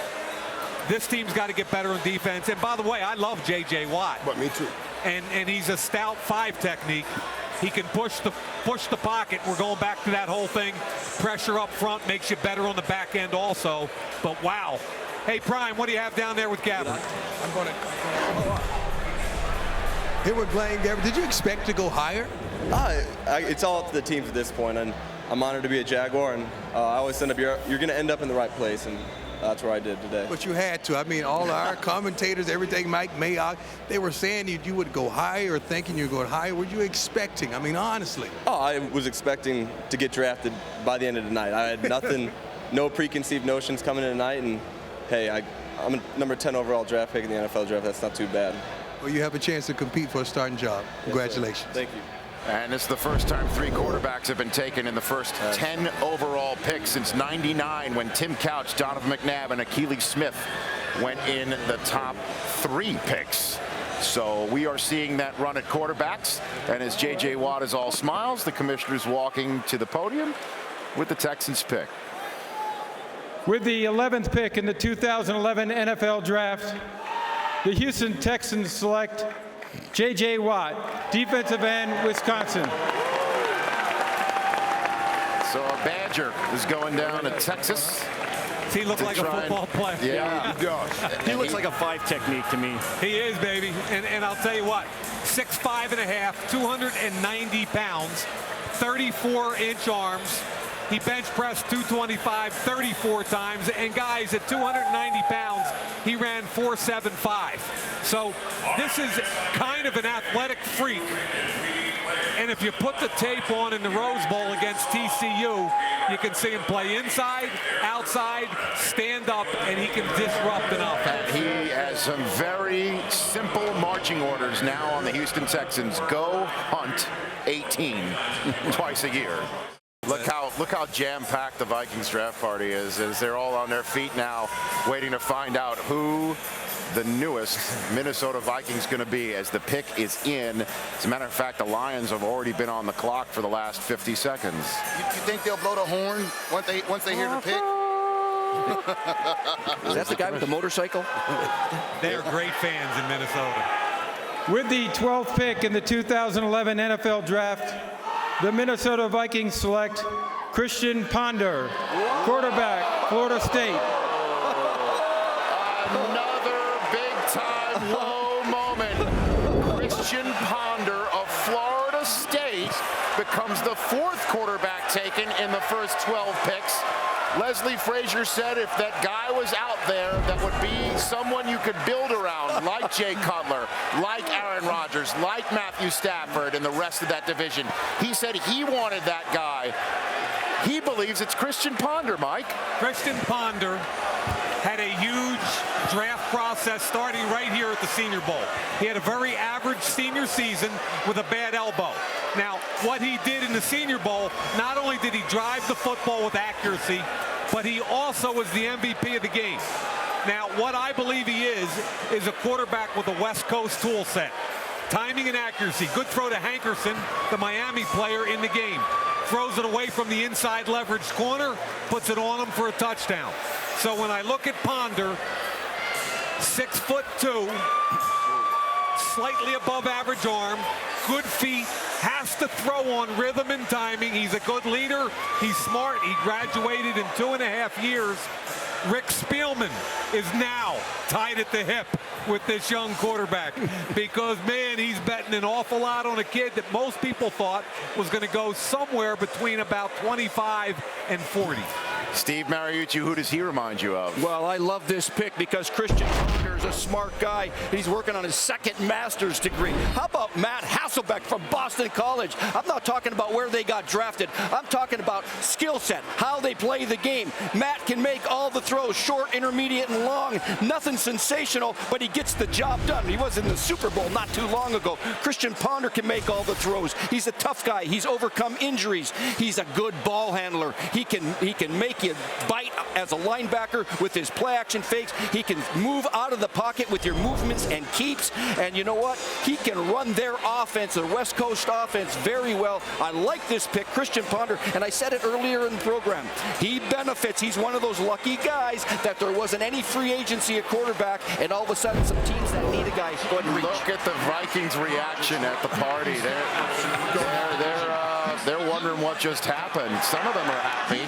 This team's got to get better in defense. And by the way, I love J.J. Watt.
But me too.
And he's a stout 5 technique. He can push the pocket. We're going back to that whole thing. Pressure up front makes you better on the back end also. But wow. Hey, Prime, what do you have down there with Gabbert?
I'm going to. Here with Blaine Gabbert, did you expect to go higher?
It's all up to the teams at this point, and I'm honored to be a Jaguar, and I always end up, you're going to end up in the right place, and that's where I did today.
But you had to. I mean, all our commentators, everything, Mike Mayock, they were saying you would go higher, or thinking you were going higher. Were you expecting? I mean, honestly.
Oh, I was expecting to get drafted by the end of the night. I had nothing, no preconceived notions coming in tonight, and hey, I'm a number 10 overall draft pick in the NFL draft. That's not too bad.
Well, you have a chance to compete for a starting job. Congratulations.
Yes, thank you.
And this is the first time 3 quarterbacks have been taken in the first 10 overall picks since '99 when Tim Couch, Donovan McNabb, and Akili Smith went in the top 3 picks. So we are seeing that run at quarterbacks. And as J.J. Watt is all smiles, the commissioner's walking to the podium with the Texans pick.
With the 11th pick in the 2011 NFL Draft, the Houston Texans select J.J. Watt, defensive end, Wisconsin.
So a Badger is going down to Texas.
Does he look like a football player?
Yeah,
he does. He looks like a 5 technique to me.
He is, baby. And I'll tell you what, 6'5 and a half, 290 pounds, 34-inch arms. He bench pressed 225 34 times. And guys, at 290 pounds, he ran 4.75. So this is kind of an athletic freak. And if you put the tape on in the Rose Bowl against TCU, you can see him play inside, outside, stand up, and he can disrupt an offense.
He has some very simple marching orders now on the Houston Texans. Go hunt 18 twice a year. Look how jam-packed the Vikings draft party is, as they're all on their feet now, waiting to find out who the newest Minnesota Vikings going to be as the pick is in. As a matter of fact, the Lions have already been on the clock for the last 50 seconds.
You think they'll blow the horn once they hear the pick?
Is that the guy with the motorcycle?
They're great fans in Minnesota.
With the 12th pick in the 2011 NFL Draft, the Minnesota Vikings select Christian Ponder, quarterback, Florida State.
Another big-time low moment. Christian Ponder of Florida State becomes the 4th quarterback taken in the first 12 picks. Leslie Frazier said if that guy was out there, that would be someone you could build around, like Jay Cutler, like Aaron Rodgers, like Matthew Stafford, and the rest of that division. He said he wanted that guy. He believes it's Christian Ponder, Mike.
Christian Ponder had a huge draft process starting right here at the Senior Bowl. He had a very average senior season with a bad elbow. Now, what he did in the Senior Bowl, not only did he drive the football with accuracy, but he also was the MVP of the game. Now, what I believe he is a quarterback with a West Coast tool set. Timing and accuracy. Good throw to Hankerson, the Miami player in the game. Throws it away from the inside leveraged corner, puts it on him for a touchdown. So when I look at Ponder, 6'2", slightly above average arm, good feet, has to throw on rhythm and timing. He's a good leader. He's smart. He graduated in 2.5 years. Rick Spielman is now tied at the hip with this young quarterback because, man, he's betting an awful lot on a kid that most people thought was going to go somewhere between about 25 and 40.
Steve Mariucci, who does he remind you of?
Well, I love this pick because Christian Ponder is a smart guy. He's working on his 2nd master's degree. How about Matt Hasselbeck from Boston College? I'm not talking about where they got drafted. I'm talking about skill set, how they play the game. Matt can make all the throws, short, intermediate, and long. Nothing sensational, but he gets the job done. He was in the Super Bowl not too long ago. Christian Ponder can make all the throws. He's a tough guy. He's overcome injuries. He's a good ball handler. He can make you bite as a linebacker with his play action fakes. He can move out of the pocket with your movements and keeps. And you know what? He can run their offense, the West Coast offense, very well. I like this pick, Christian Ponder. And I said it earlier in the program. He benefits. He's one of those lucky guys that there wasn't any free agency at quarterback, and all of a sudden some teams that need a guy going to reach.
Look at the Vikings' reaction at the party. They're wondering what just happened. Some of them are happy.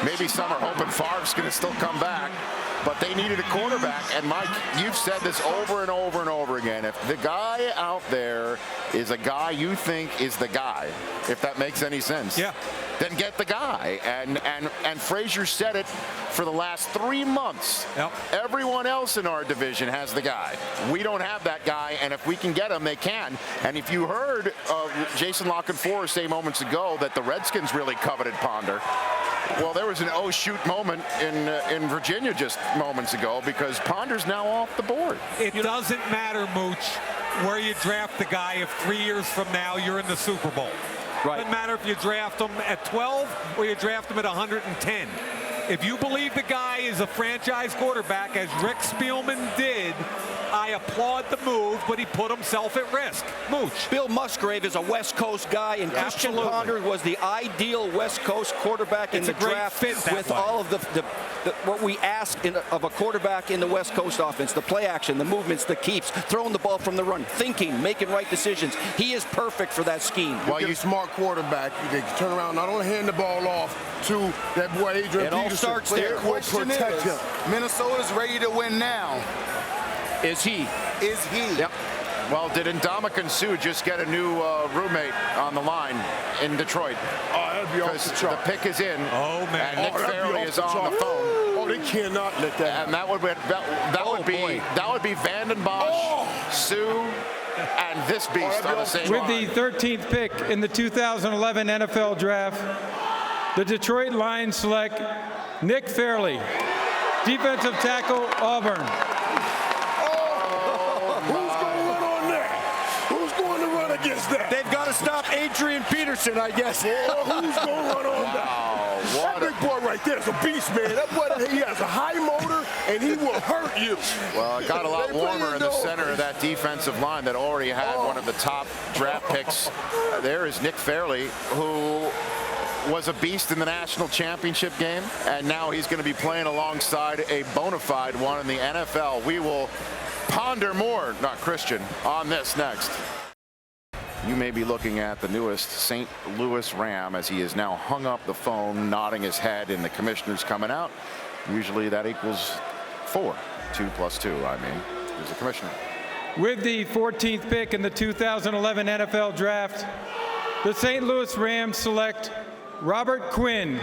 Maybe some are hoping Favre's going to still come back. But they needed a quarterback. And, Mike, you've said this over and over and over again. If the guy out there is a guy you think is the guy, if that makes any sense,
yeah,
then get the guy. And Frazier said it for the last 3 months.
Yep.
Everyone else in our division has the guy. We don't have that guy, and if we can get him, they can. And if you heard Jason Lockenfor say moments ago that the Redskins really coveted Ponder, well, there was an oh shoot moment in Virginia just moments ago because Ponder's now off the board.
It doesn't matter, Mooch. where you draft the guy if 3 years from now you're in the Super Bowl.
Right.
Doesn't matter if you draft him at 12 or you draft him at 110. If you believe the guy is a franchise quarterback, as Rick Spielman did, I applaud the move, but he put himself at risk. Mooch.
Bill Musgrave is a West Coast guy, and Christian Ponder was the ideal West Coast quarterback in the draft with all of the what we ask of a quarterback in the West Coast offense, the play action, the movements, the keeps, throwing the ball from the run, thinking, making right decisions. He is perfect for that scheme.
Well, you're a smart quarterback. They can turn around, not only hand the ball off to that boy Adrian Peterson.
It all starts there.
The question is, Minnesota's ready to win now.
Is he?
Is he?
Yep. Well, did Ndamukong Suh just get a new roommate on the line in Detroit?
Oh, that'd be off the chart.
The pick is in.
Oh, man.
And Nick Fairley is on the phone.
Oh, they cannot let that.
And that would be Vanden Bosch, Suh, and this beast on the same
With
line.
the 13th pick in the 2011 NFL Draft, the Detroit Lions select Nick Fairley, defensive tackle, Auburn.
They've got to stop Adrian Peterson, I guess.
Oh, who's going to run on that? That big boy right there is a beast, man. That boy, he has a high motor, and he will hurt you.
Well, it got a lot warmer in the center of that defensive line that already had one of the top draft picks. There is Nick Fairley, who was a beast in the national championship game, and now he's going to be playing alongside a bona fide one in the NFL. We will ponder more, not Christian, on this next. You may be looking at the newest St. Louis Ram as he is now hung up the phone, nodding his head, and the commissioner's coming out. Usually that equals 4. 2 plus 2, I mean. There's the commissioner.
With the 14th pick in the 2011 NFL Draft, the St. Louis Rams select Robert Quinn,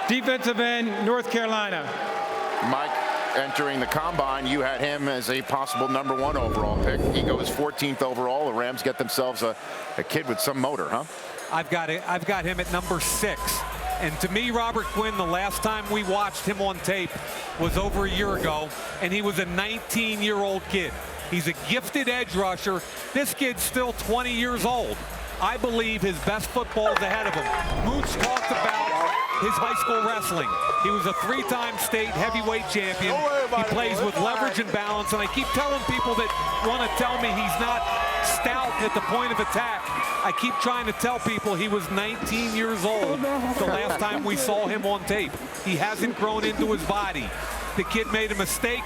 defensive end, North Carolina.
Mike, entering the combine, you had him as a possible #1 overall pick. He goes 14th overall. The Rams get themselves a kid with some motor, huh?
I've got him at number 6. And to me, Robert Quinn, the last time we watched him on tape was over a year ago, and he was a 19-year-old kid. He's a gifted edge rusher. This kid's still 20 years old. I believe his best football is ahead of him. Mooch talked about his high school wrestling. He was a 3-time state heavyweight champion. He plays with leverage and balance, and I keep telling people that want to tell me he's not stout at the point of attack. I keep trying to tell people he was 19 years old the last time we saw him on tape. He hasn't grown into his body. The kid made a mistake,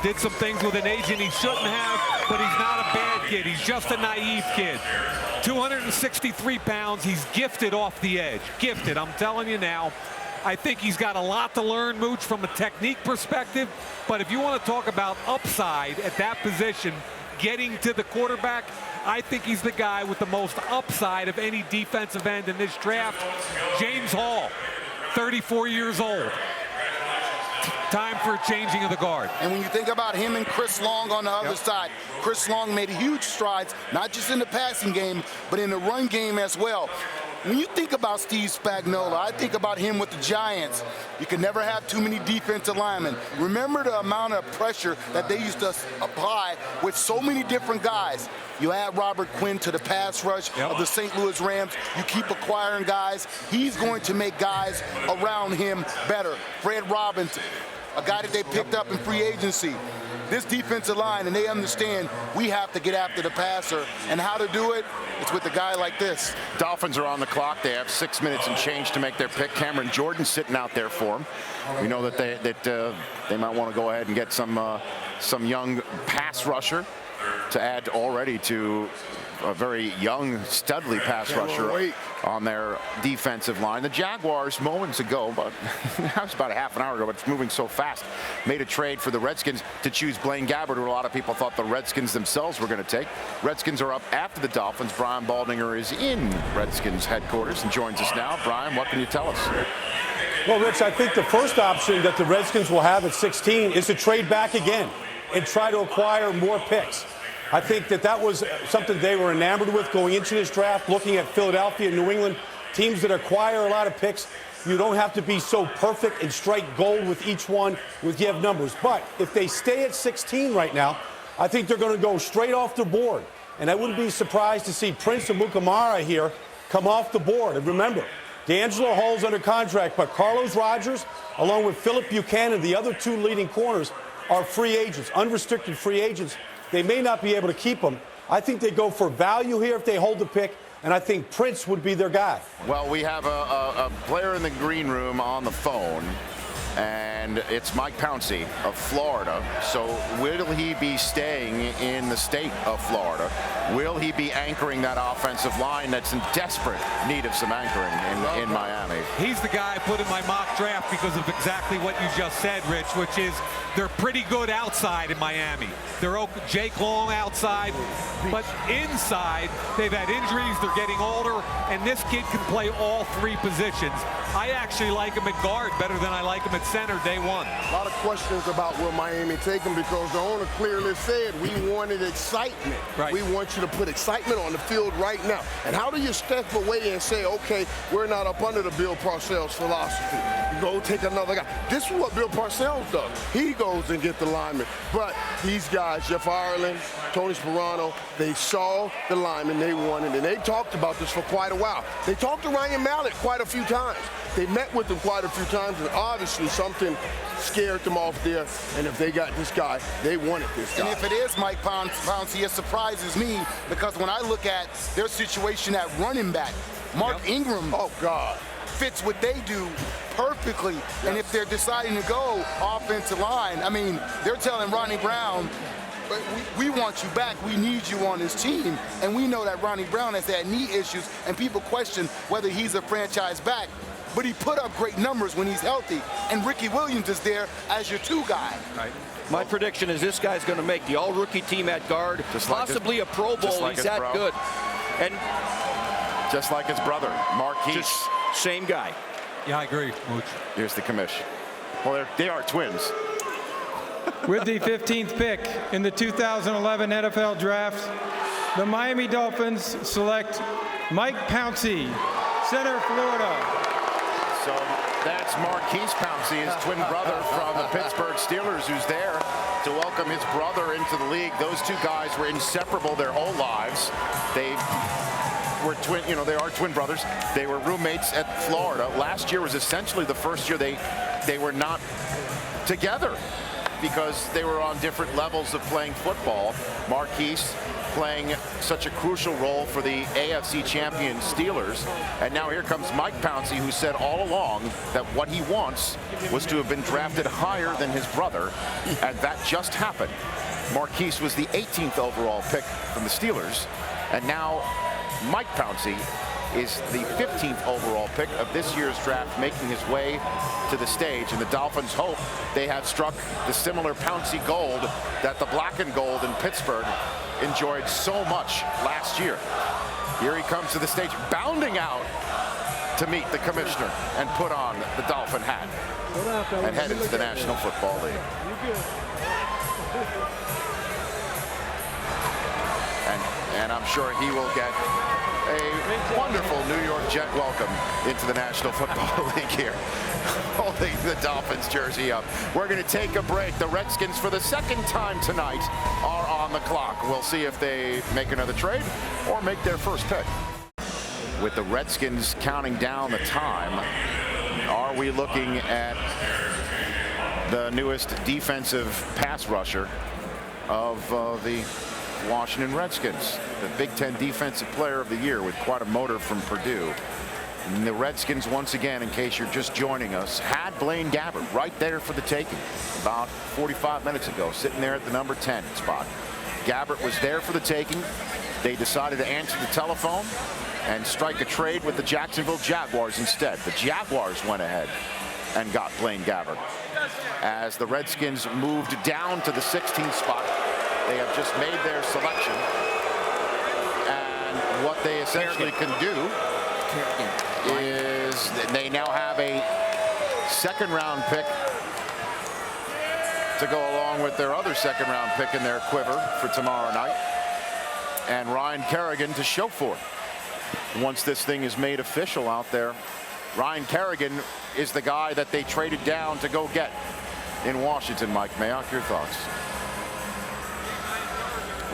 did some things with an agent he shouldn't have, but he's not a bad kid. He's just a naive kid. 263 pounds. He's gifted off the edge. Gifted, I'm telling you now. I think he's got a lot to learn, Mooch, from a technique perspective. But if you want to talk about upside at that position, getting to the quarterback, I think he's the guy with the most upside of any defensive end in this draft. James Hall, 34 years old. Time for a changing of the guard.
And when you think about him and Chris Long on the other side, Chris Long made huge strides, not just in the passing game, but in the run game as well. When you think about Steve Spagnuolo, I think about him with the Giants. You can never have too many defensive linemen. Remember the amount of pressure that they used to apply with so many different guys. You add Robert Quinn to the pass rush of the St. Louis Rams. You keep acquiring guys. He's going to make guys around him better. Fred Robinson, a guy that they picked up in free agency. This defensive line, and they understand we have to get after the passer. And how to do it, it's with a guy like this.
Dolphins are on the clock. They have 6 minutes and change to make their pick. Cameron Jordan sitting out there for them. We know that they might want to go ahead and get some young pass rusher to add already to a very young, studly pass rusher on their defensive line. The Jaguars, moments ago, but that was about a half an hour ago, but it's moving so fast, made a trade for the Redskins to choose Blaine Gabbert, who a lot of people thought the Redskins themselves were going to take. Redskins are up after the Dolphins. Brian Baldinger is in Redskins headquarters and joins us now. Brian, what can you tell us?
Well, Rich, I think the first option that the Redskins will have at 16 is to trade back again and try to acquire more picks. I think that was something they were enamored with going into this draft, looking at Philadelphia and New England, teams that acquire a lot of picks. You don't have to be so perfect and strike gold with each one with you have numbers. But if they stay at 16 right now, I think they're going to go straight off the board. And I wouldn't be surprised to see Prince Amukamara here come off the board. And remember, D'Angelo Hall's under contract, but Carlos Rogers, along with Philip Buchanan, the other two leading corners, are free agents, unrestricted free agents. They may not be able to keep them. I think they go for value here if they hold the pick, and I think Prince would be their guy.
Well, we have a player in the green room on the phone, and it's Mike Pouncey of Florida. So will he be staying in the state of Florida? Will he be anchoring that offensive line that's in desperate need of some anchoring in Miami?
He's the guy I put in my mock draft because of exactly what you just said, Rich, which is they're pretty good outside in Miami. They're Jake Long outside, but inside they've had injuries, they're getting older, and this kid can play all three positions. I actually like him at guard better than I like him at center day one.
A lot of questions about will Miami take him because the owner clearly said we wanted excitement.
Right.
We want you to put excitement on the field right now. And how do you step away and say, okay, we're not up under the Bill Parcells philosophy? You go take another guy. This is what Bill Parcells does. He goes and get the lineman. But these guys, Jeff Ireland, Tony Sperano, they saw the lineman they wanted, and they talked about this for quite a while. They talked to Ryan Mallett quite a few times. They met with him quite a few times, and obviously something scared them off there. And if they got this guy, they wanted this guy.
And if it is Mike Pouncey, it surprises me because when I look at their situation at running back, Mark Ingram,
oh God,
fits what they do perfectly. Yes. And if they're deciding to go offensive line, I mean, they're telling Ronnie Brown, we want you back. We need you on this team. And we know that Ronnie Brown has had knee issues, and people question whether he's a franchise back. But he put up great numbers when he's healthy. And Ricky Williams is there as your two guy.
Right. My prediction is this guy's going to make the all-rookie team at guard, possibly a Pro Bowl. He's that good. And
just like his brother, Marquise.
Same guy.
Yeah, I agree, Mooch.
Here's the commish. Well, they are twins.
With the 15th pick in the 2011 NFL Draft, the Miami Dolphins select Mike Pouncey, center, Florida.
So that's Marquise Pouncey, his twin brother from the Pittsburgh Steelers, who's there to welcome his brother into the league. Those two guys were inseparable their whole lives. They were they are twin brothers. They were roommates at Florida. Last year was essentially the first year they were not together because they were on different levels of playing football. Marquise playing such a crucial role for the AFC champion Steelers. And now here comes Mike Pouncey, who said all along that what he wants was to have been drafted higher than his brother, and that just happened. Marquise was the 18th overall pick from the Steelers, and now Mike Pouncey is the 15th overall pick of this year's draft, making his way to the stage. And the Dolphins hope they have struck the similar Pouncey gold that the black and gold in Pittsburgh enjoyed so much last year. Here he comes to the stage, bounding out to meet the commissioner and put on the Dolphin hat and head into the National Football League. And I'm sure he will get a wonderful New York Jet welcome into the National Football League here, holding the Dolphins jersey up. We're going to take a break. The Redskins, for the second time tonight, are on the clock. We'll see if they make another trade or make their first pick. With the Redskins counting down the time, are we looking at the newest defensive pass rusher of the Washington Redskins, the Big Ten Defensive Player of the Year with quite a motor from Purdue? And the Redskins, once again, in case you're just joining us, had Blaine Gabbert right there for the taking about 45 minutes ago, sitting there at the number 10 spot. Gabbert was there for the taking. They decided to answer the telephone and strike a trade with the Jacksonville Jaguars instead. The Jaguars went ahead and got Blaine Gabbert. As the Redskins moved down to the 16th spot, they have just made their selection. And what they essentially can do is they now have a second-round pick to go along with their other second-round pick in their quiver for tomorrow night, and Ryan Kerrigan to show for it. Once this thing is made official out there, Ryan Kerrigan is the guy that they traded down to go get in Washington. Mike Mayock, your thoughts?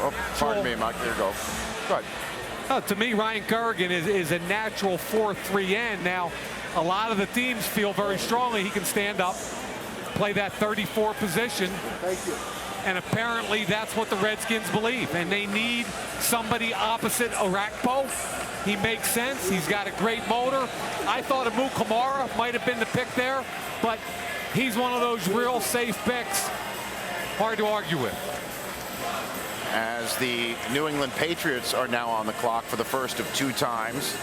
Oh, pardon me, Mike. There you go. Go ahead.
To me, Ryan Kerrigan is a natural 4-3 end. Now, a lot of the teams feel very strongly he can stand up, play that 34 position.
Thank you.
And apparently that's what the Redskins believe. And they need somebody opposite Arakpo. He makes sense. He's got a great motor. I thought Amukamara might have been the pick there, but he's one of those real safe picks. Hard to argue with.
As the New England Patriots are now on the clock for the first of 2 times.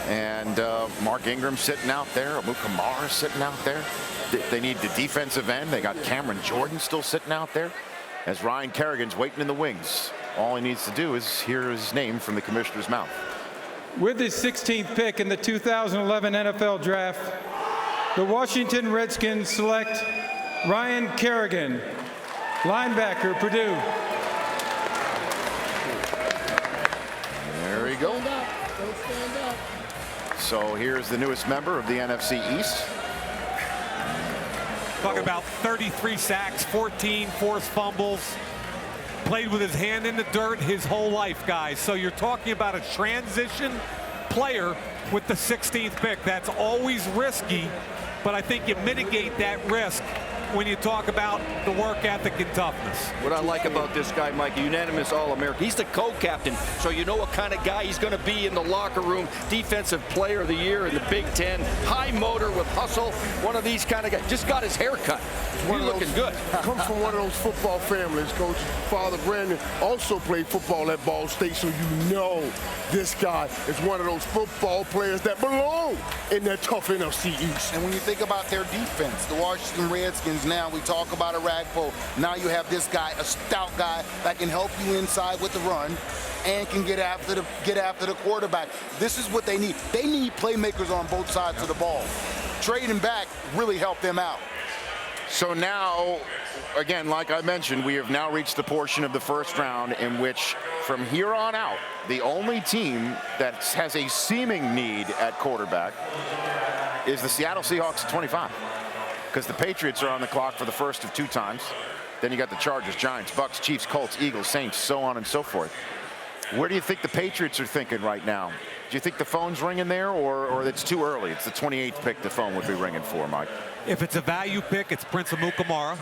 And Mark Ingram sitting out there. Amukamara sitting out there. They need the defensive end. They got Cameron Jordan still sitting out there. As Ryan Kerrigan's waiting in the wings. All he needs to do is hear his name from the commissioner's mouth.
With his 16th pick in the 2011 NFL Draft, the Washington Redskins select Ryan Kerrigan, linebacker, Purdue.
There we go. So here's the newest member of the NFC East.
Talking about 33 sacks, 14 forced fumbles. Played with his hand in the dirt his whole life, guys. So you're talking about a transition player with the 16th pick. That's always risky, but I think you mitigate that risk when you talk about the work ethic and toughness.
What I like about this guy, Mike, a unanimous All-American. He's the co-captain, so you know what kind of guy he's going to be in the locker room. Defensive player of the year in the Big Ten. High motor with hustle. One of these kind of guys. Just got his hair cut. He's looking good.
Comes from one of those football families. Coach Father Brandon also played football at Ball State, so you know this guy is one of those football players that belong in that tough NFC East.
And when you think about their defense, the Washington Redskins, now we talk about Arakpo. Now you have this guy, a stout guy that can help you inside with the run and can get after the quarterback. This is what they need. They need playmakers on both sides of the ball. Trading back really helped them out.
So now, again, like I mentioned, we have now reached the portion of the first round in which, from here on out, the only team that has a seeming need at quarterback is the Seattle Seahawks at 25. Because the Patriots are on the clock for the first of 2 times. Then you got the Chargers, Giants, Bucks, Chiefs, Colts, Eagles, Saints, so on and so forth. Where do you think the Patriots are thinking right now? Do you think the phone's ringing there, or it's too early? It's the 28th pick the phone would be ringing for, Mike.
If it's a value pick, it's Prince Amukamara.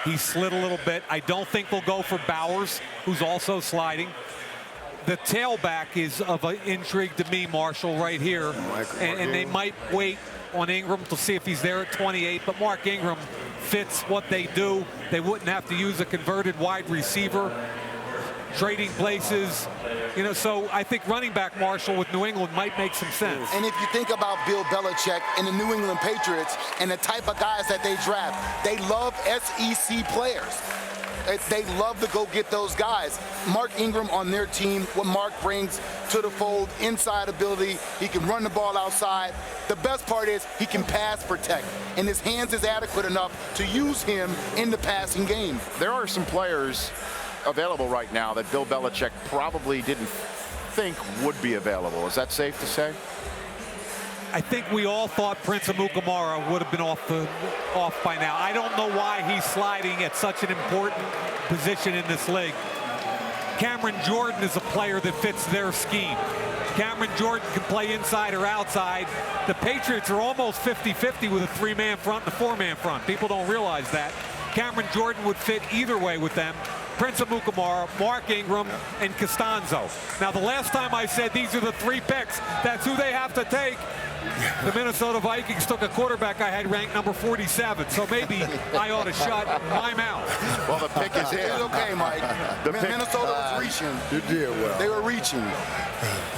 He slid a little bit. I don't think they'll go for Bowers, who's also sliding. The tailback is of an intrigue to me, Marshall, right here. And they might wait on Ingram to see if he's there at 28, but Mark Ingram fits what they do. They wouldn't have to use a converted wide receiver, trading places, you know, so I think running back, Marshall, with New England might make some sense.
And if you think about Bill Belichick and the New England Patriots and the type of guys that they draft, they love SEC players. They love to go get those guys. Mark Ingram on their team, what Mark brings to the fold, inside ability, he can run the ball outside. The best part is he can pass protect, and his hands is adequate enough to use him in the passing game.
There are some players available right now that Bill Belichick probably didn't think would be available. Is that safe to say?
I think we all thought Prince Amukamara would have been off by now. I don't know why he's sliding at such an important position in this league. Cameron Jordan is a player that fits their scheme. Cameron Jordan can play inside or outside. The Patriots are almost 50-50 with a 3-man front and a 4-man front. People don't realize that. Cameron Jordan would fit either way with them. Prince Amukamara, Mark Ingram, and Castanzo. Now, the last time I said these are the 3 picks, that's who they have to take. The Minnesota Vikings took a quarterback I had ranked number 47, so maybe I ought to shut my mouth.
Well, the pick is in.
It's okay, Mike. Minnesota was reaching.
You did well.
They were reaching.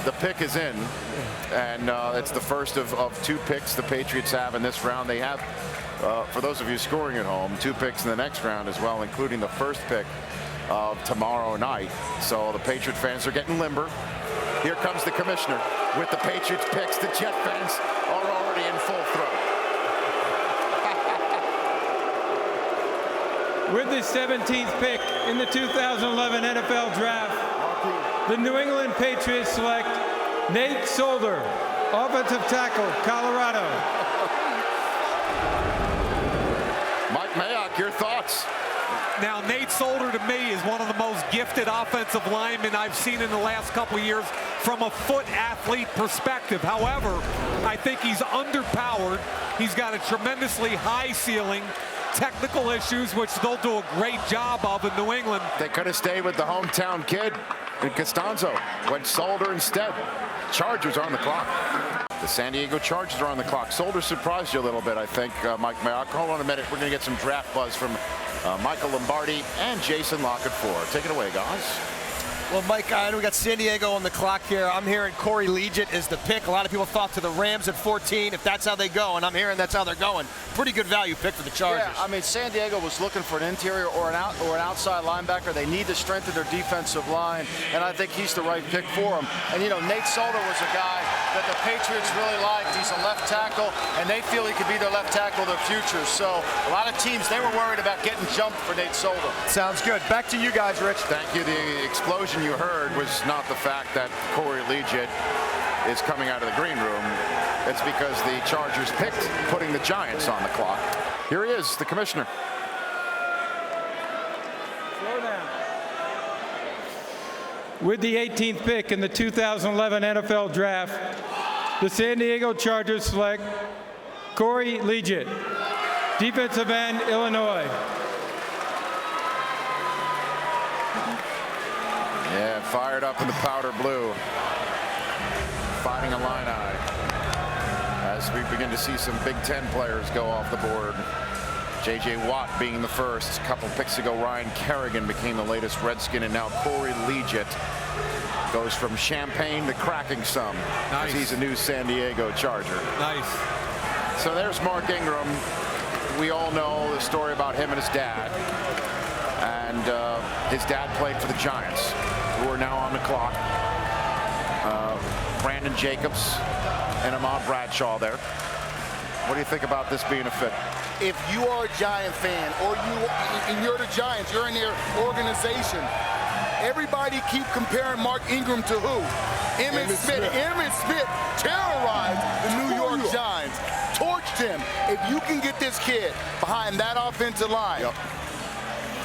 The pick is in, and it's the first of 2 picks the Patriots have in this round. They have, for those of you scoring at home, 2 picks in the next round as well, including the first pick of tomorrow night. So the Patriot fans are getting limber. Here comes the commissioner with the Patriots picks. The Jet fans are already in full throat.
With the 17th pick in the 2011 NFL Draft, the New England Patriots select Nate Solder, offensive tackle, Colorado.
Mike Mayock, your thoughts?
Now, Nate Solder, to me, is one of the most gifted offensive linemen I've seen in the last couple of years from a foot athlete perspective. However, I think he's underpowered. He's got a tremendously high ceiling, technical issues, which they'll do a great job of in New England.
They could have stayed with the hometown kid in Castanzo. Went Solder instead. Chargers are on the clock. The San Diego Chargers are on the clock. Solder surprised you a little bit, I think, Mike Mayock. Hold on a minute. We're going to get some draft buzz from Michael Lombardi and Jason Lockett for. Take it away, guys.
Well, Mike, I know we got San Diego on the clock here. I'm hearing Corey Liuget is the pick. A lot of people thought to the Rams at 14, if that's how they go, and I'm hearing that's how they're going. Pretty good value pick for the Chargers.
Yeah, I mean, San Diego was looking for an interior or an outside linebacker. They need to strengthen their defensive line, and I think he's the right pick for them. And, you know, Nate Solder was a guy that the Patriots really liked. He's a left tackle, and they feel he could be their left tackle of their future. So a lot of teams, they were worried about getting jumped for Nate Solder.
Sounds good. Back to you guys, Rich.
Thank you. The explosion you heard was not the fact that Corey Liuget is coming out of the green room. It's because the Chargers picked putting the Giants on the clock. Here he is, the commissioner.
With the 18th pick in the 2011 NFL Draft, the San Diego Chargers select Corey Liuget, defensive end, Illinois.
Yeah, fired up in the powder blue. Fighting Illini. As we begin to see some Big Ten players go off the board. J.J. Watt being the first. A couple picks ago, Ryan Kerrigan became the latest Redskin, and now Corey Liuget goes from champagne to cracking some. Nice. He's a new San Diego Charger.
Nice.
So there's Mark Ingram. We all know the story about him and his dad. And his dad played for the Giants, who are now on the clock. Brandon Jacobs and Ahmad Bradshaw there. What do you think about this being a fit?
If you are a Giant fan, or you're the Giants, you're in their organization, everybody keep comparing Mark Ingram to who? Emmitt Smith. Emmitt Smith terrorized the New York Giants, torched him. If you can get this kid behind that offensive line,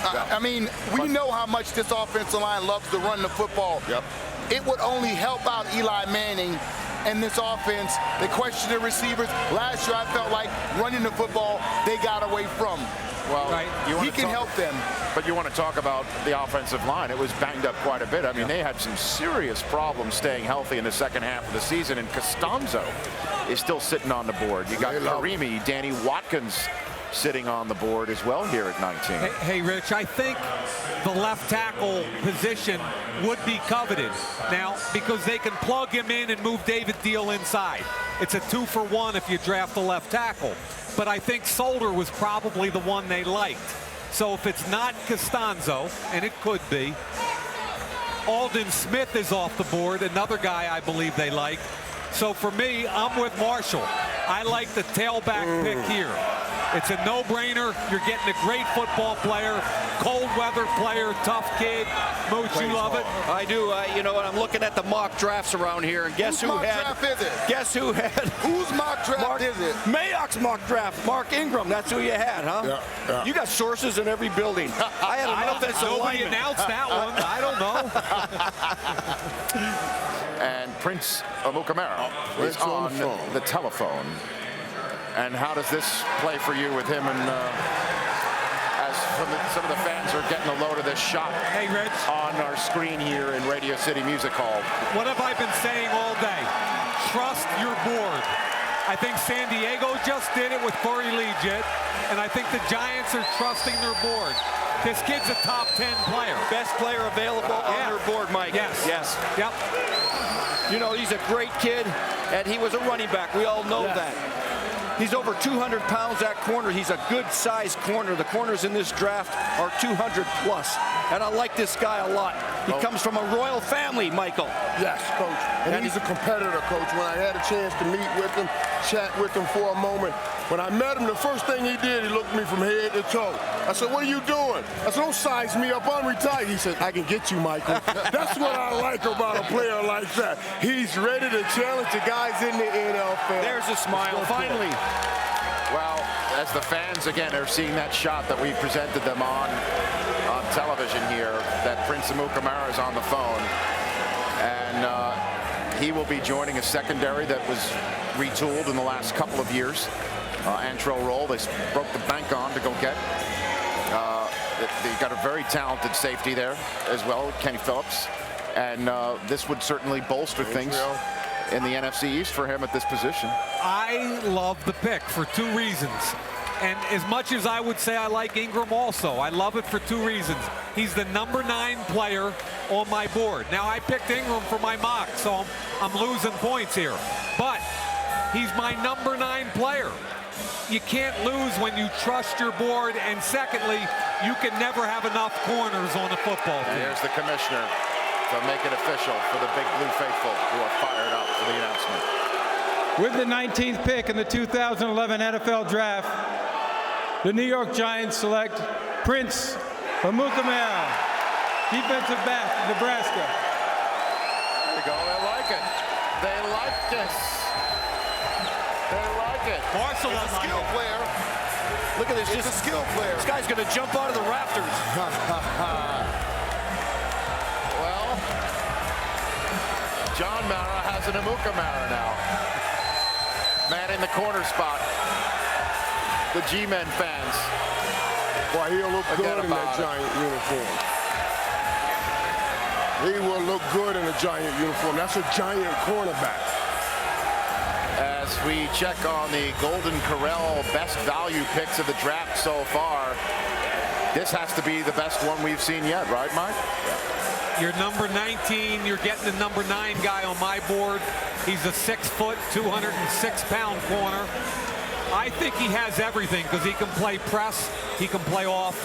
I mean, we know how much this offensive line loves to run the football. It would only help out Eli Manning and this offense. They questioned the receivers. Last year, I felt like running the football, they got away from.
Well,
he can help them.
But you want to talk about the offensive line. It was banged up quite a bit. I mean, they had some serious problems staying healthy in the second half of the season, and Castanzo is still sitting on the board. You got Carimi, Danny Watkins sitting on the board as well here at 19.
Hey, Rich, I think the left tackle position would be coveted now because they can plug him in and move David Deal inside. It's a 2-for-1 if you draft the left tackle. But I think Solder was probably the one they liked. So if it's not Castanzo, and it could be, Aldon Smith is off the board, another guy I believe they like. So for me, I'm with Marshall. I like the tailback pick here. It's a no-brainer. You're getting a great football player, cold weather player, tough kid. Mooch, you love it?
I do. You know what? I'm looking at the mock drafts around here, and guess who had?
Mock draft is it?
Guess who had?
Whose mock draft is it?
Mayock's mock draft. Mark Ingram. That's who you had, huh?
Yeah.
You got sources in every building. I had an offensive
Nobody
lineman.
announced that one. I don't know.
And Prince Amukamara is on the telephone. And how does this play for you with him? And as some of the fans are getting a load of this shot on our screen here in Radio City Music Hall.
What have I been saying all day? Trust your board. I think San Diego just did it with Corey Liuget, and I think the Giants are trusting their board. This kid's a top 10 player.
Best player available on their board, Mike.
Yes.
Yep. You know, he's a great kid, and he was a running back. We all know that. He's over 200 pounds at corner. He's a good-sized corner. The corners in this draft are 200 plus. And I like this guy a lot. He comes from a royal family, Michael.
Yes, Coach. And he's a competitor, Coach. When I had a chance to meet with him, chat with him for a moment, when I met him, the first thing he did, he looked at me from head to toe. I said, what are you doing? I said, don't size me up. I'm retired. He said, I can get you, Michael. That's what I like about a player like that. He's ready to challenge the guys in the NFL.
There's a smile, finally.
Well, as the fans again are seeing that shot that we presented them on television here, that Prince Amukamara is on the phone, and he will be joining a secondary that was retooled in the last couple of years. Antrell Roll, they broke the bank on to go get. They got a very talented safety there as well, Kenny Phillips, and this would certainly bolster things in the NFC East for him at this position.
I love the pick for two reasons. And as much as I would say I like Ingram also, I love it for two reasons. He's the number 9 player on my board. Now, I picked Ingram for my mock, so I'm losing points here. But he's my number 9 player. You can't lose when you trust your board. And secondly, you can never have enough corners on a football team.
And here's the commissioner to make it official for the big blue faithful who are fired up for the announcement.
With the 19th pick in the 2011 NFL Draft, the New York Giants select Prince Amukamara, defensive back, Nebraska.
There you go. They like it. They like this. They like it.
Marcell
It's a skill player. Look at this. It's a skill player.
This guy's going to jump out of the rafters.
Well, John Mara has an Amukamara now. Man in the corner spot. The G-Men fans.
Boy, he'll look good in that Giant uniform. He will look good in a Giant uniform. That's a Giant cornerback.
As we check on the Golden Corral best value picks of the draft so far, this has to be the best one we've seen yet, right, Mike?
You're number 19. You're getting the number 9 guy on my board. He's a 6-foot, 206-pound corner. I think he has everything because he can play press, he can play off.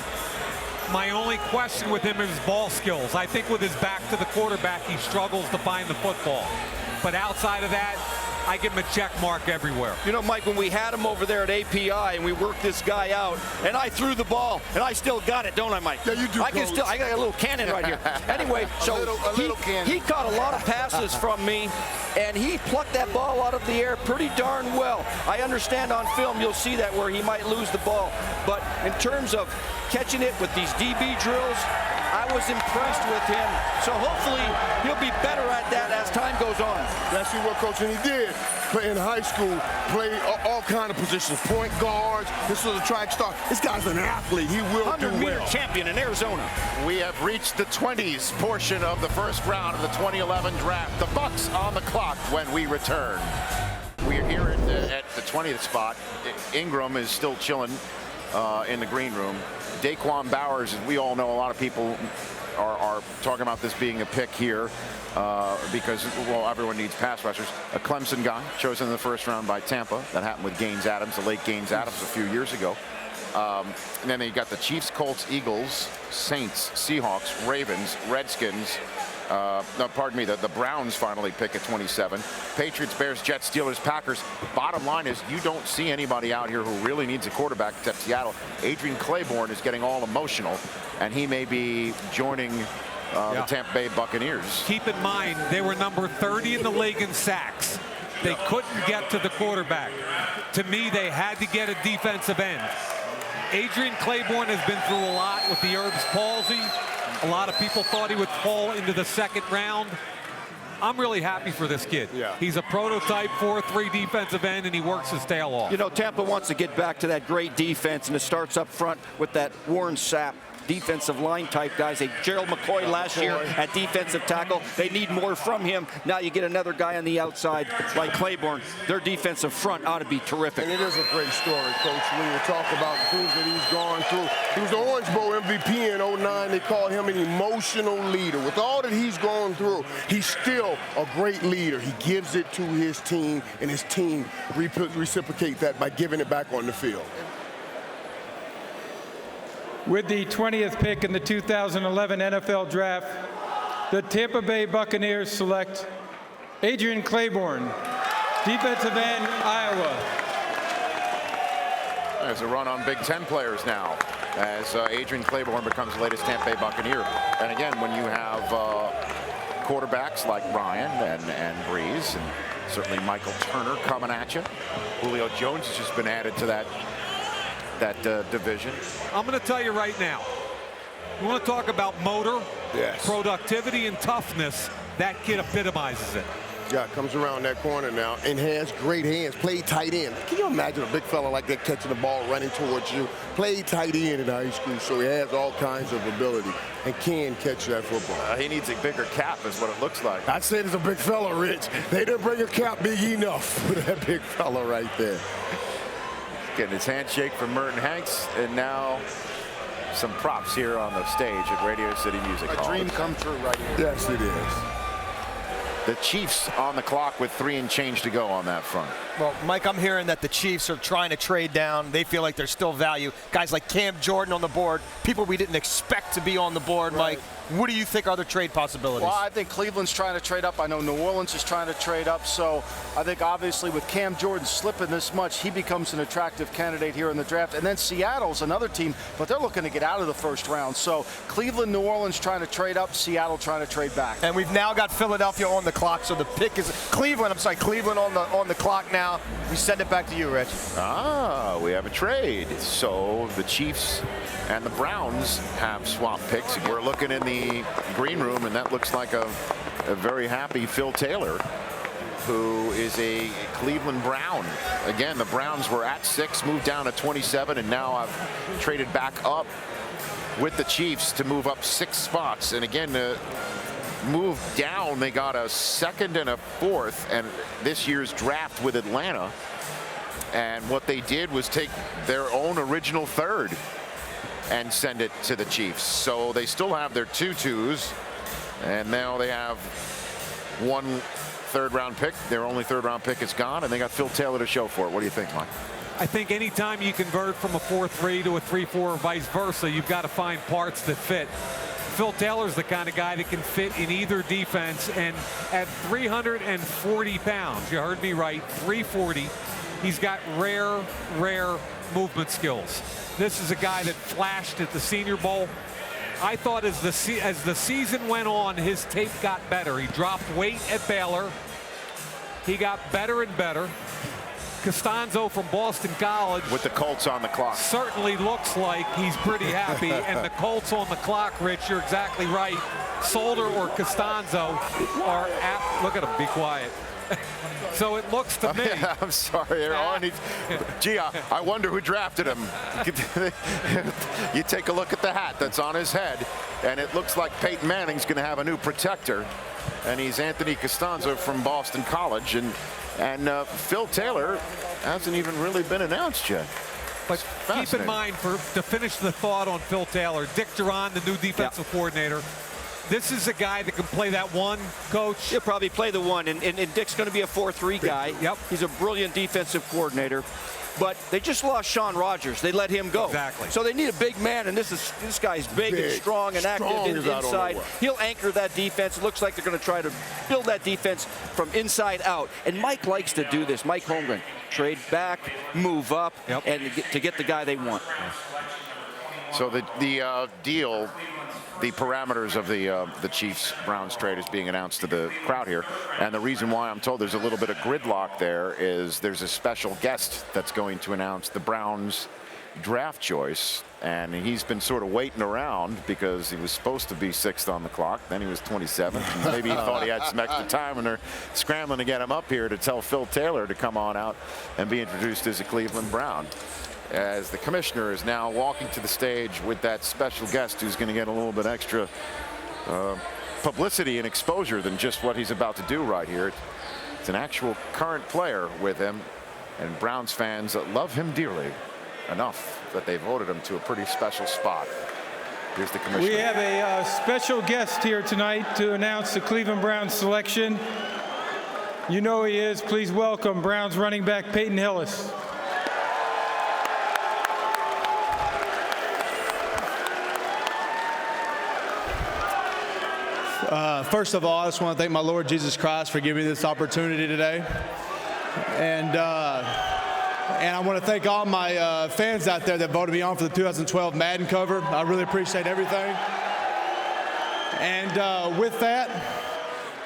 My only question with him is ball skills. I think with his back to the quarterback, he struggles to find the football. But outside of that, I give him a check mark everywhere.
You know, Mike, when we had him over there at API and we worked this guy out, and I threw the ball, and I still got it, don't I, Mike?
Yeah, you do.
I got a little cannon right here. Anyway, so he caught a lot of passes from me, and he plucked that ball out of the air pretty darn well. I understand on film you'll see that where he might lose the ball, but in terms of catching it with these DB drills, I was impressed with him. So hopefully he'll be better at that as time goes on.
That's what Coach, and he did play in high school, play all kind of positions, point guards. This was a track star. This guy's an athlete. He will do
100-meter
well.
champion in Arizona.
We have reached the 20s portion of the first round of the 2011 draft. The Bucks on the clock when we return. We're here at the 20th spot. Ingram is still chilling in the green room. Daquan Bowers, as we all know, a lot of people are talking about this being a pick here because, well, everyone needs pass rushers. A Clemson guy chosen in the first round by Tampa. That happened with Gaines Adams, the late Gaines Adams, a few years ago. And then you got the Chiefs, Colts, Eagles, Saints, Seahawks, Ravens, Redskins. No, pardon me, the Browns finally pick at 27. Patriots, Bears, Jets, Steelers, Packers. Bottom line is you don't see anybody out here who really needs a quarterback except Seattle. Adrian Clayborn is getting all emotional, and he may be joining the Tampa Bay Buccaneers.
Keep in mind, they were number 30 in the league in sacks. They couldn't get to the quarterback. To me, they had to get a defensive end. Adrian Clayborn has been through a lot with the Erb's palsy. A lot of people thought he would fall into the second round. I'm really happy for this kid.
Yeah.
He's a prototype 4-3 defensive end, and he works his tail off.
You know, Tampa wants to get back to that great defense, and it starts up front with that Warren Sapp defensive line type guys. They Gerald McCoy last year at defensive tackle. They need more from him. Now you get another guy on the outside like Clayborn. Their defensive front ought to be terrific.
And it is a great story, Coach. When you talk about the things that he's gone through. He was the Orange Bowl MVP in 09. They called him an emotional leader. With all that he's gone through, he's still a great leader. He gives it to his team, and his team reciprocate that by giving it back on the field.
With the 20th pick in the 2011 NFL Draft, the Tampa Bay Buccaneers select Adrian Clayborn, defensive end, Iowa.
There's a run on Big Ten players now as Adrian Clayborn becomes the latest Tampa Bay Buccaneer. And again, when you have quarterbacks like Ryan and Breeze, and certainly Michael Turner coming at you, Julio Jones has just been added to that that division.
I'm going to tell you right now, you want to talk about motor,
Yes.
productivity, and toughness, that kid epitomizes it.
Yeah, comes around that corner now and has great hands. Played tight end. Can you imagine a big fella like that catching the ball, running towards you? Played tight end in high school, so he has all kinds of ability and can catch that football.
He needs a bigger cap is what it looks like.
I said it's a big fella, Rich. They didn't bring a cap big enough for that big fella right there.
Getting his handshake from Merton Hanks, and now some props here on the stage at Radio City Music Hall.
A dream come true right here.
Yes, it is.
The Chiefs on the clock with 3 and change to go on that front.
Well, Mike, I'm hearing that the Chiefs are trying to trade down. They feel like there's still value. Guys like Cam Jordan on the board, people we didn't expect to be on the board,
Right.
Mike. What do you think are the trade possibilities?
Well, I think Cleveland's trying to trade up. I know New Orleans is trying to trade up. So I think obviously with Cam Jordan slipping this much, he becomes an attractive candidate here in the draft. And then Seattle's another team, but they're looking to get out of the first round. So Cleveland, New Orleans trying to trade up, Seattle trying to trade back.
And we've now got Philadelphia on the clock, so the pick is Cleveland on the clock now. We send it back to you, Rich.
We have a trade. So the Chiefs and the Browns have swap picks. We're looking in the green room, and that looks like a very happy Phil Taylor, who is a Cleveland Brown. Again, the Browns were at 6, moved down to 27, and now I've traded back up with the Chiefs to move up 6 spots. And again, move down, they got a 2nd and a 4th, and this year's draft with Atlanta. And what they did was take their own original 3rd and send it to the Chiefs. So they still have their 2 2s, and now they have 1 3rd-round pick. Their only 3rd-round pick is gone, and they got Phil Taylor to show for it. What do you think, Mike?
I think anytime you convert from a 4-3 to a 3-4 or vice versa, you've got to find parts that fit. Phil Taylor's the kind of guy that can fit in either defense, and at 340 pounds, you heard me right, 340, he's got rare movement skills. This is a guy that flashed at the Senior Bowl. I thought as the season went on, his tape got better. He dropped weight at Baylor. He got better and better. Costanzo from Boston College,
with the Colts on the clock,
certainly looks like he's pretty happy. And the Colts on the clock, Rich, you're exactly right. Solder or Costanzo are apt. Look at him, be quiet. So it looks to me.
I'm sorry, gee, I wonder who drafted him. You take a look at the hat that's on his head, and it looks like Peyton Manning's going to have a new protector, and he's Anthony Costanzo from Boston College, and Phil Taylor hasn't even really been announced yet.
But keep in mind, to finish the thought on Phil Taylor, Dick Duran, the new defensive coordinator, this is a guy that can play that 1, Coach.
He'll probably play the 1, and Dick's going to be a 4-3 guy.
Yep.
He's a brilliant defensive coordinator. But they just lost Sean Rogers. They let him go.
Exactly.
So they need a big man, and this guy's big and strong and active inside. He'll anchor that defense. It looks like they're going to try to build that defense from inside out. And Mike likes to do this. Mike Holmgren, trade back, move up, and to get the guy they want.
So the deal, the parameters of the Chiefs-Browns trade is being announced to the crowd here. And the reason why I'm told there's a little bit of gridlock there is there's a special guest that's going to announce the Browns draft choice. And he's been sort of waiting around because he was supposed to be 6th on the clock. Then he was 27th. And maybe he thought he had some extra time, and they're scrambling to get him up here to tell Phil Taylor to come on out and be introduced as a Cleveland Brown. As the commissioner is now walking to the stage with that special guest who's going to get a little bit extra publicity and exposure than just what he's about to do right here. It's an actual current player with him, and Browns fans love him dearly enough that they voted him to a pretty special spot. Here's the commissioner.
We have a special guest here tonight to announce the Cleveland Browns selection. You know who he is. Please welcome Browns running back Peyton Hillis.
First of all, I just want to thank my Lord Jesus Christ for giving me this opportunity today. And I want to thank all my fans out there that voted me on for the 2012 Madden cover. I really appreciate everything. And with that,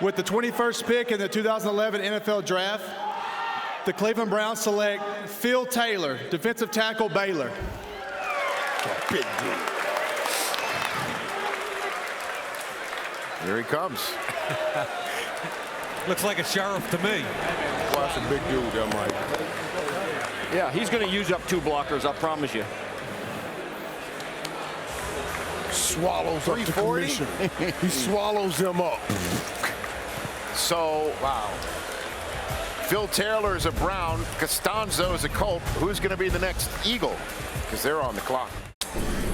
with the 21st pick in the 2011 NFL Draft, the Cleveland Browns select Phil Taylor, defensive tackle, Baylor.
Big dude.
Here he comes.
Looks like a sheriff to me.
Well, that's a big dude there, Mike.
Yeah, he's going to use up 2 blockers, I promise you.
Swallows up the commission. He swallows him up.
So, wow. Phil Taylor is a Brown. Castanzo is a Colt. Who's going to be the next Eagle? Because they're on the clock.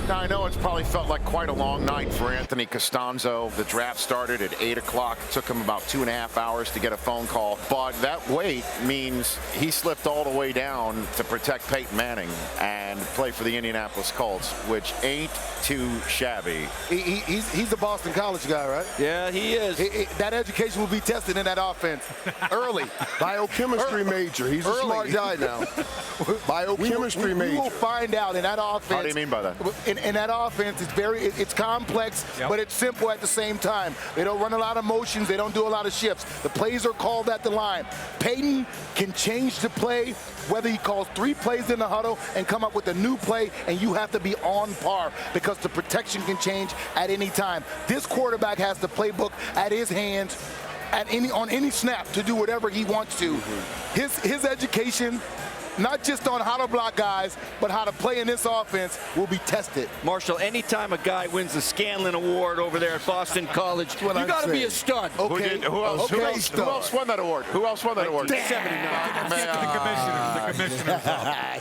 Now, I know it's probably felt like quite a long night for Anthony Castanzo. The draft started at 8 o'clock. It took him about 2.5 hours to get a phone call. But that wait means he slipped all the way down to protect Peyton Manning and play for the Indianapolis Colts, which ain't too shabby.
He's a Boston College guy, right?
Yeah, he is.
That education will be tested in that offense early.
Biochemistry major. He's a smart guy now. Biochemistry major.
We will find out in that offense.
How do you mean by that?
In that offense, it's complex, but it's simple at the same time. They don't run a lot of motions. They don't do a lot of shifts. The plays are called at the line. Peyton can change the play, whether he calls 3 plays in the huddle and come up with a new play, and you have to be on par because the protection can change at any time. This quarterback has the playbook at his hands on any snap to do whatever he wants to. His education, not just on how to block guys, but how to play in this offense, will be tested.
Marshall, anytime a guy wins the Scanlon Award over there at Boston College, you got to be a stud.
Okay. Who else won that award? Who else won that award?
79. The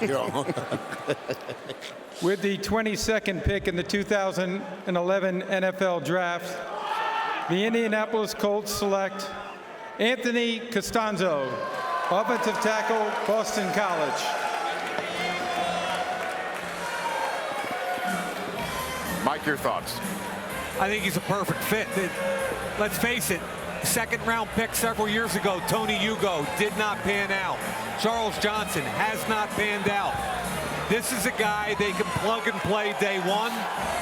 commissioners.
With the 22nd pick in the 2011 NFL Draft, the Indianapolis Colts select Anthony Castanzo, offensive tackle, Boston College.
Mike, your thoughts?
I think he's a perfect fit. Let's face it, second-round pick several years ago, Tony Hugo, did not pan out. Charles Johnson has not panned out. This is a guy they can plug and play day one.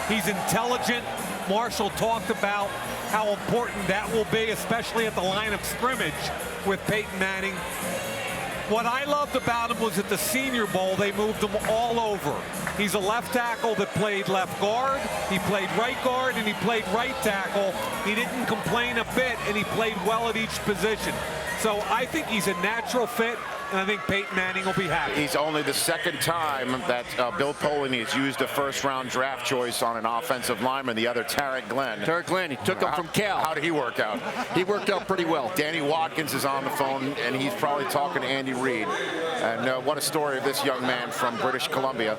He's intelligent. Marshall talked about how important that will be, especially at the line of scrimmage with Peyton Manning. What I loved about him was at the Senior Bowl, they moved him all over. He's a left tackle that played left guard, he played right guard, and he played right tackle. He didn't complain a bit, and he played well at each position. So I think he's a natural fit, and I think Peyton Manning will be happy.
He's only the second time that Bill Polian has used a first-round draft choice on an offensive lineman. The other, Tarek Glenn.
Tarek Glenn, he took him from Cal.
How did he work out?
He worked out pretty well.
Danny Watkins is on the phone, and he's probably talking to Andy Reid. And what a story of this young man from British Columbia.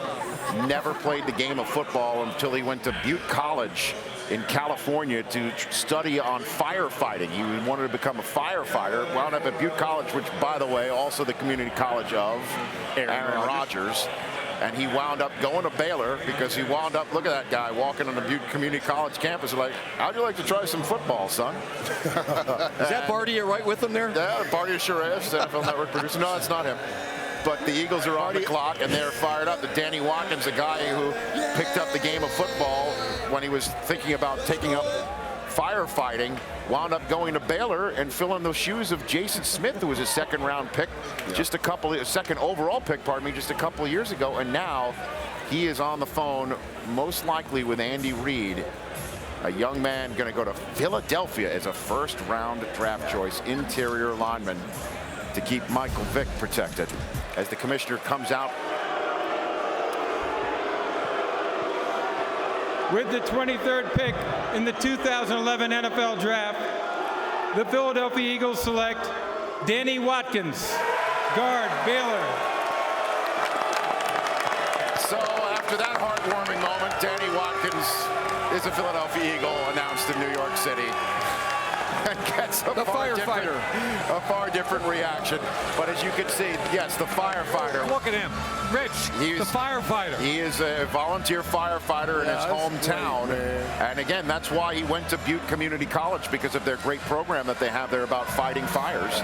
Never played the game of football until he went to Butte College in California to study on firefighting. He wanted to become a firefighter, wound up at Butte College, which, by the way, also the community college of Aaron Rodgers. And he wound up going to Baylor because he wound up, look at that guy walking on the Butte Community College campus, like, how'd you like to try some football, son?
Is that Bardia right with him there?
Yeah, Bardia sure is, NFL Network producer. No, it's not him. But the Eagles are on the clock, and they're fired up. The Danny Watkins, a guy who picked up the game of football when he was thinking about taking up firefighting, wound up going to Baylor and filling the shoes of Jason Smith, who was a second-round pick, second overall pick, just a couple of years ago. And now he is on the phone, most likely with Andy Reid, a young man going to go to Philadelphia as a first-round draft choice, interior lineman, to keep Michael Vick protected as the commissioner comes out.
With the 23rd pick in the 2011 NFL Draft, the Philadelphia Eagles select Danny Watkins, guard, Baylor.
So after that heartwarming moment, Danny Watkins is a Philadelphia Eagle announced in New York City. And gets a far different reaction. But as you can see, yes, the firefighter.
Look at him, Rich, the firefighter.
He is a volunteer firefighter in his hometown. Great, and again, that's why he went to Butte Community College, because of their great program that they have there about fighting fires.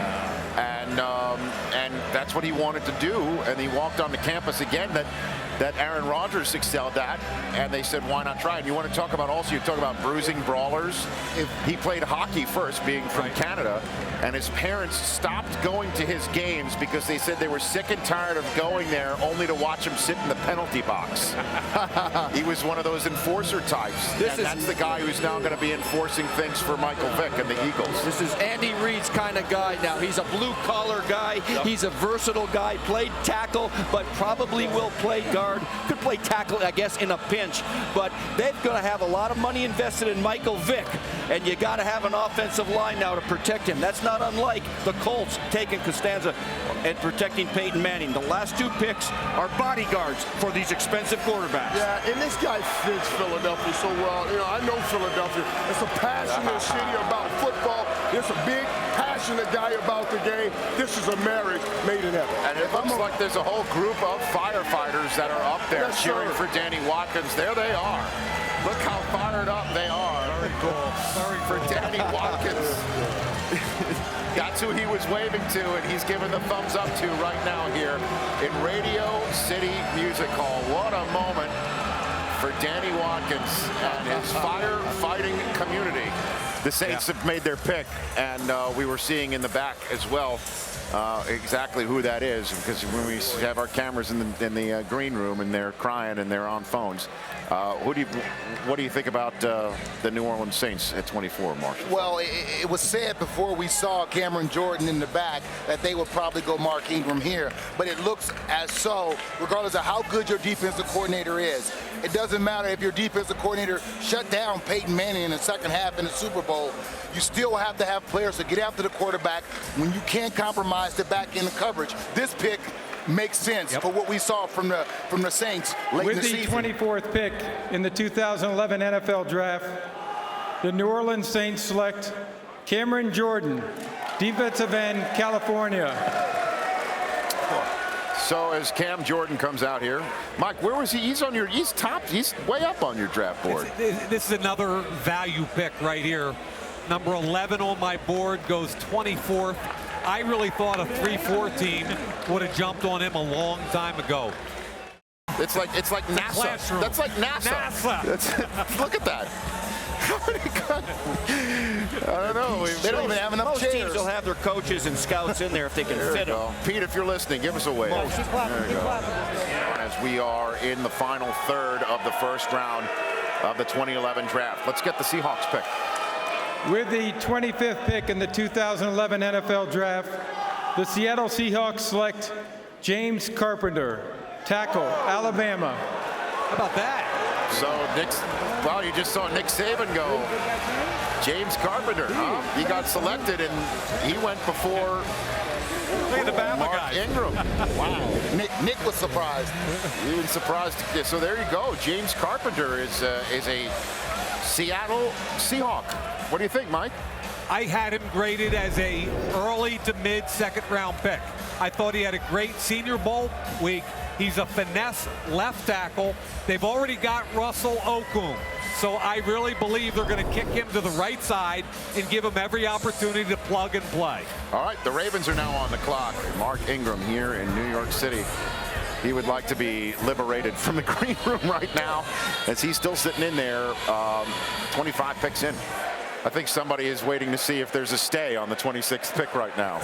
And that's what he wanted to do. And he walked on the campus again. That that Aaron Rodgers excelled at, and they said, why not try it? And you want to talk about also, you talk about bruising brawlers. If he played hockey first, being from Canada, and his parents stopped going to his games because they said they were sick and tired of going there only to watch him sit in the penalty box. He was one of those enforcer types. That's the guy who's now going to be enforcing things for Michael Vick and the Eagles.
This is Andy Reid's kind of guy now. He's a blue-collar guy. He's a versatile guy. Played tackle, but probably will play guard. Could play tackle, I guess, in a pinch. But they're going to have a lot of money invested in Michael Vick, and you got to have an offensive line now to protect him. That's not unlike the Colts taking Castanzo and protecting Peyton Manning. The last 2 picks are bodyguards for these expensive quarterbacks.
Yeah, and this guy fits Philadelphia so well. You know, I know Philadelphia. It's a passionate city about football. It's a big, passionate guy about the game. This is a marriage made in heaven.
And it looks like there's a whole group of firefighters that are up there cheering for Danny Watkins. There they are. Look how fired up they are. Very cool. For Danny Watkins. That's who he was waving to, and he's giving the thumbs up to right now here in Radio City Music Hall. What a moment for Danny Watkins and his firefighting community. The Saints have made their pick, and we were seeing in the back as well exactly who that is, because when we have our cameras in the green room and they're crying and they're on phones. What do you think about the New Orleans Saints at 24, Marshall?
Well, it was said before we saw Cameron Jordan in the back that they would probably go Mark Ingram here, but it looks as so, regardless of how good your defensive coordinator is. It doesn't matter if your defensive coordinator shut down Peyton Manning in the second half in the Super Bowl. You still have to have players to get after the quarterback when you can't compromise the back end of coverage. This pick makes sense for what we saw from the Saints late in the season.
With the 24th pick in the 2011 NFL Draft, the New Orleans Saints select Cameron Jordan, defensive end, California.
So as Cam Jordan comes out here, Mike, where was he? He's way up on your draft board.
This is another value pick right here. Number 11 on my board goes 24th. I really thought a 3-4 team would have jumped on him a long time ago.
It's like NASA. That's like NASA. Look at that. I don't know.
They don't even have enough
Most
chairs.
teams will have their coaches and scouts in there if they can fit them.
Pete, if you're listening, give us a wave. There you go. As we are in the final third of the first round of the 2011 draft. Let's get the Seahawks pick.
With the 25th pick in the 2011 NFL Draft, the Seattle Seahawks select James Carpenter, tackle, Alabama.
How about that?
So you just saw Nick Saban go. James Carpenter, he got selected, and he went before Mark Ingram. Wow.
Nick was surprised.
He was surprised. So there you go. James Carpenter is a Seattle Seahawk. What do you think, Mike?
I had him graded as a early to mid second round pick. I thought he had a great Senior Bowl week. He's a finesse left tackle. They've already got Russell Okung. So I really believe they're going to kick him to the right side and give him every opportunity to plug and play.
All right, the Ravens are now on the clock. Mark Ingram here in New York City. He would like to be liberated from the green room right now, as he's still sitting in there, 25 picks in. I think somebody is waiting to see if there's a stay on the 26th pick right now.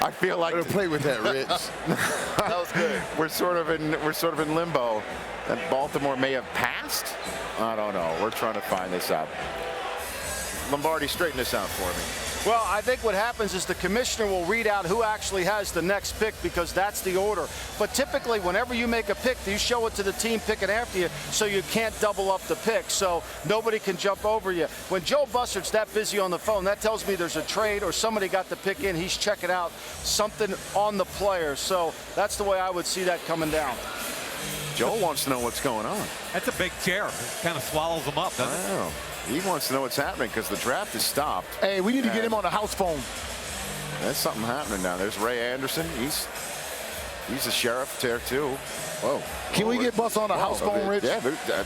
I feel like
play with that, Rich. That was good.
We're sort of in limbo. And Baltimore may have passed. I don't know. We're trying to find this out. Lombardi, straighten this out for me.
Well, I think what happens is the commissioner will read out who actually has the next pick, because that's the order. But typically, whenever you make a pick, you show it to the team picking after you, so you can't double up the pick, so nobody can jump over you. When Joe Bussard's that busy on the phone, that tells me there's a trade or somebody got the pick in. He's checking out something on the player. So that's the way I would see that coming down.
Joe wants to know what's going on.
That's a big chair. Kind of swallows him up, doesn't it?
He wants to know what's happening because the draft is stopped.
Hey, we need to get him on the house phone.
There's something happening now. There's Ray Anderson. He's a sheriff there, too. Whoa.
Can we get Bus on a house phone, Rich?
Yeah,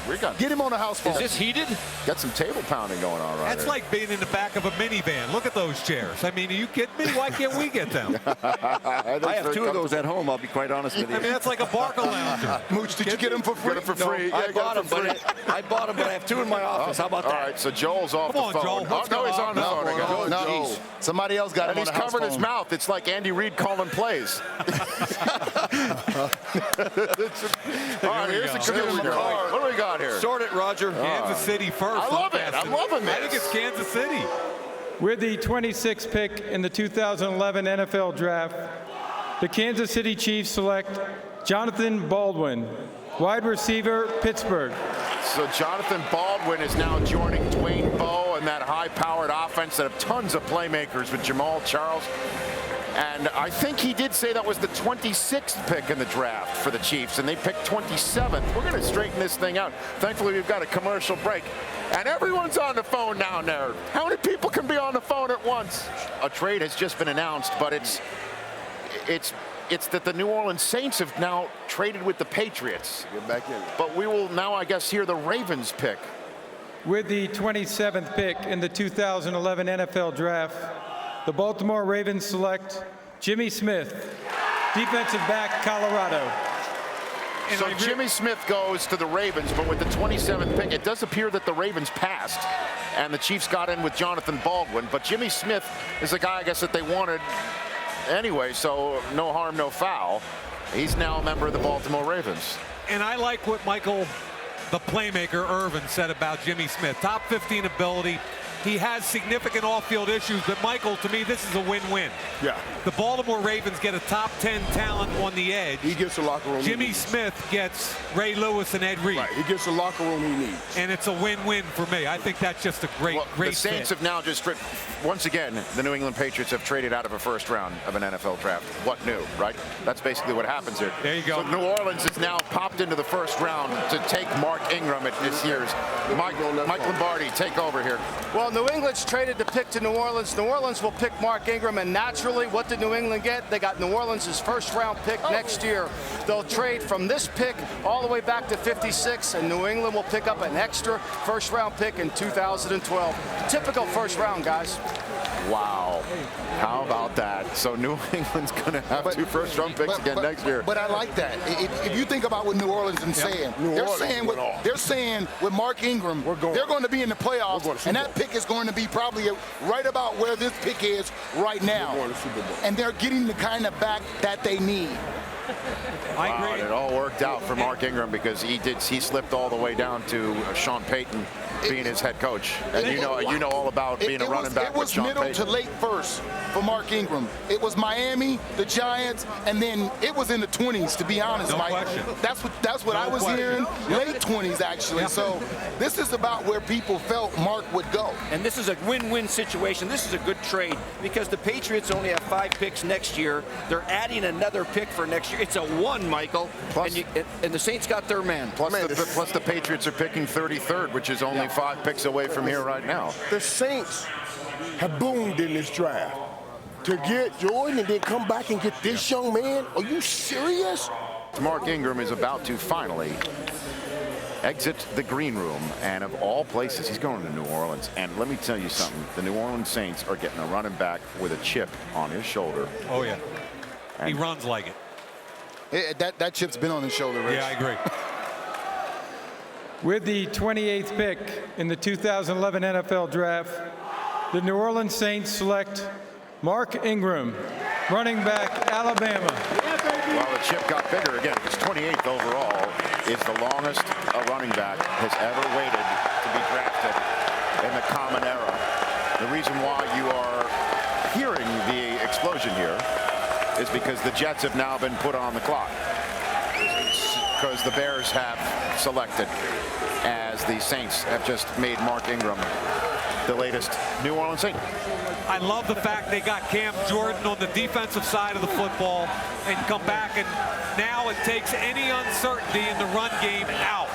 we got.
Get him on a house phone.
Is this heated?
Got some table pounding going on right
That's
here.
like being in the back of a minivan. Look at those chairs. I mean, are you kidding me? Why can't we get them?
I have 2 of those at home, I'll be quite honest with you.
I mean, that's like a Barca lounger.
Mooch, did you get them for free?
Get them for free.
No, I bought them, but I have 2 in my office. How about that?
All right, so Joel's off
Come on,
the phone.
Joel. What's
No, he's
going
on the phone again.
No, somebody else got
And
him on
he's
the house
covered his
phone.
mouth. It's like Andy Reid calling plays. All right, here's the commissioner. What do we got here?
Sort it, Roger.
Kansas City first.
I love it. I'm loving this.
I think it's Kansas City.
With the 26th pick in the 2011 NFL Draft, the Kansas City Chiefs select Jonathan Baldwin, wide receiver, Pittsburgh.
So Jonathan Baldwin is now joining Dwayne Bowe and that high-powered offense that have tons of playmakers with Jamal Charles. And I think he did say that was the 26th pick in the draft for the Chiefs, and they picked 27th. We're going to straighten this thing out. Thankfully, we've got a commercial break. And everyone's on the phone down there. How many people can be on the phone at once? A trade has just been announced, but it's that the New Orleans Saints have now traded with the Patriots.
Get back in.
But we will now, I guess, hear the Ravens pick.
With the 27th pick in the 2011 NFL Draft, the Baltimore Ravens select Jimmy Smith, defensive back, Colorado.
So Jimmy Smith goes to the Ravens, but with the 27th pick, it does appear that the Ravens passed, and the Chiefs got in with Jonathan Baldwin. But Jimmy Smith is a guy, I guess, that they wanted anyway, so no harm, no foul. He's now a member of the Baltimore Ravens.
And I like what Michael, the playmaker, Irvin, said about Jimmy Smith. Top 15 ability. He has significant off-field issues, but Michael, to me, this is a win-win.
Yeah.
The Baltimore Ravens get a top 10 talent on the edge.
He gets the locker room.
Jimmy Smith gets Ray Lewis and Ed Reed.
Right. He gets the locker room he needs.
And it's a win-win for me. I think that's just a great
The Saints
fit.
have now just once again, the New England Patriots have traded out of a first round of an NFL draft. What new, right? That's basically what happens here.
There you go.
So New Orleans has now popped into the first round to take Mark Ingram at this year's. Mike Lombardi, take over here.
Well, New England's traded the pick to New Orleans. New Orleans will pick Mark Ingram, and naturally, what did New England get? They got New Orleans' first-round pick next year. They'll trade from this pick all the way back to 56, and New England will pick up an extra first-round pick in 2012. Typical first round, guys.
Wow. How about that? So New England's going to have 2 first-round picks again next year.
But I like that. If you think about what New Orleans is saying, they're saying with Mark Ingram, they're going to be in the playoffs, and that pick is going to be probably right about where this pick is right now. And they're getting the kind of back that they need.
Wow, it all worked out for Mark Ingram because he slipped all the way down to Sean Payton being his head coach. And you know all about being a running back with Sean Payton.
It was middle to late first for Mark Ingram. It was Miami, the Giants, and then it was in the 20s, to be honest, Mike. That's what I was hearing. Late 20s, actually. So this is about where people felt Mark would go.
And this is a win-win situation. This is a good trade because the Patriots only have 5 picks next year. They're adding another pick for next year. It's a 1, Michael.
Plus,
and the Saints got their man.
Plus the Patriots are picking 33rd, which is only 5 picks away from here right now.
The Saints have boomed in this draft. To get Jordan and then come back and get this young man? Are you serious?
Mark Ingram is about to finally exit the green room, and of all places, he's going to New Orleans. And let me tell you something, the New Orleans Saints are getting a running back with a chip on his shoulder.
Oh, yeah. He runs like it.
That chip's been on his shoulder, Rich.
Yeah, I agree.
With the 28th pick in the 2011 NFL Draft, the New Orleans Saints select Mark Ingram, running back, Alabama.
Well, the chip got bigger again because 28th overall is the longest a running back has ever waited to be drafted in the common era. The reason why you are hearing the explosion here is because the Jets have now been put on the clock because the Bears have selected, as the Saints have just made Mark Ingram the latest New Orleans Saint.
I love the fact they got Cam Jordan on the defensive side of the football and come back, and now it takes any uncertainty in the run game out.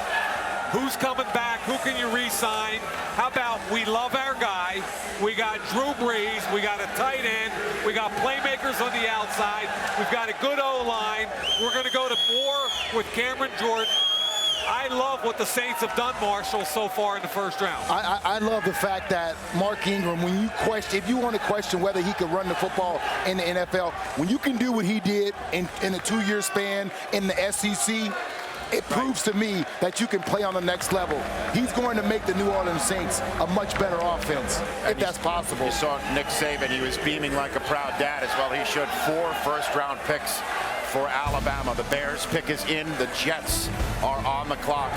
Who's coming back? Who can you re-sign? How about we love our guy? We got Drew Brees. We got a tight end. We got playmakers on the outside. We've got a good O-line. We're going to go to Moore with Cameron Jordan. I love what the Saints have done, Marshall, so far in the first round.
I love the fact that Mark Ingram, when you question, if you want to question whether he could run the football in the NFL, when you can do what he did in a 2-year span in the SEC, it proves to me that you can play on the next level. He's going to make the New Orleans Saints a much better offense, if that's possible.
You saw Nick Saban. He was beaming like a proud dad as well. He showed 4 first-round picks for Alabama. The Bears pick is in. The Jets are on the clock.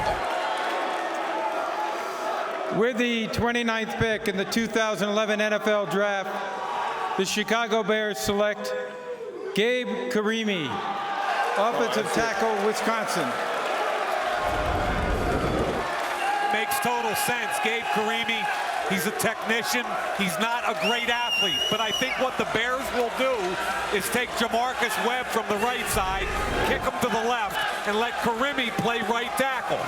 With the 29th pick in the 2011 NFL Draft, the Chicago Bears select Gabe Carimi, offensive tackle, Wisconsin.
Makes total sense. Gabe Carimi, he's a technician. He's not a great athlete, but I think what the Bears will do is take Jamarcus Webb from the right side, kick him to the left, and let Carimi play right tackle.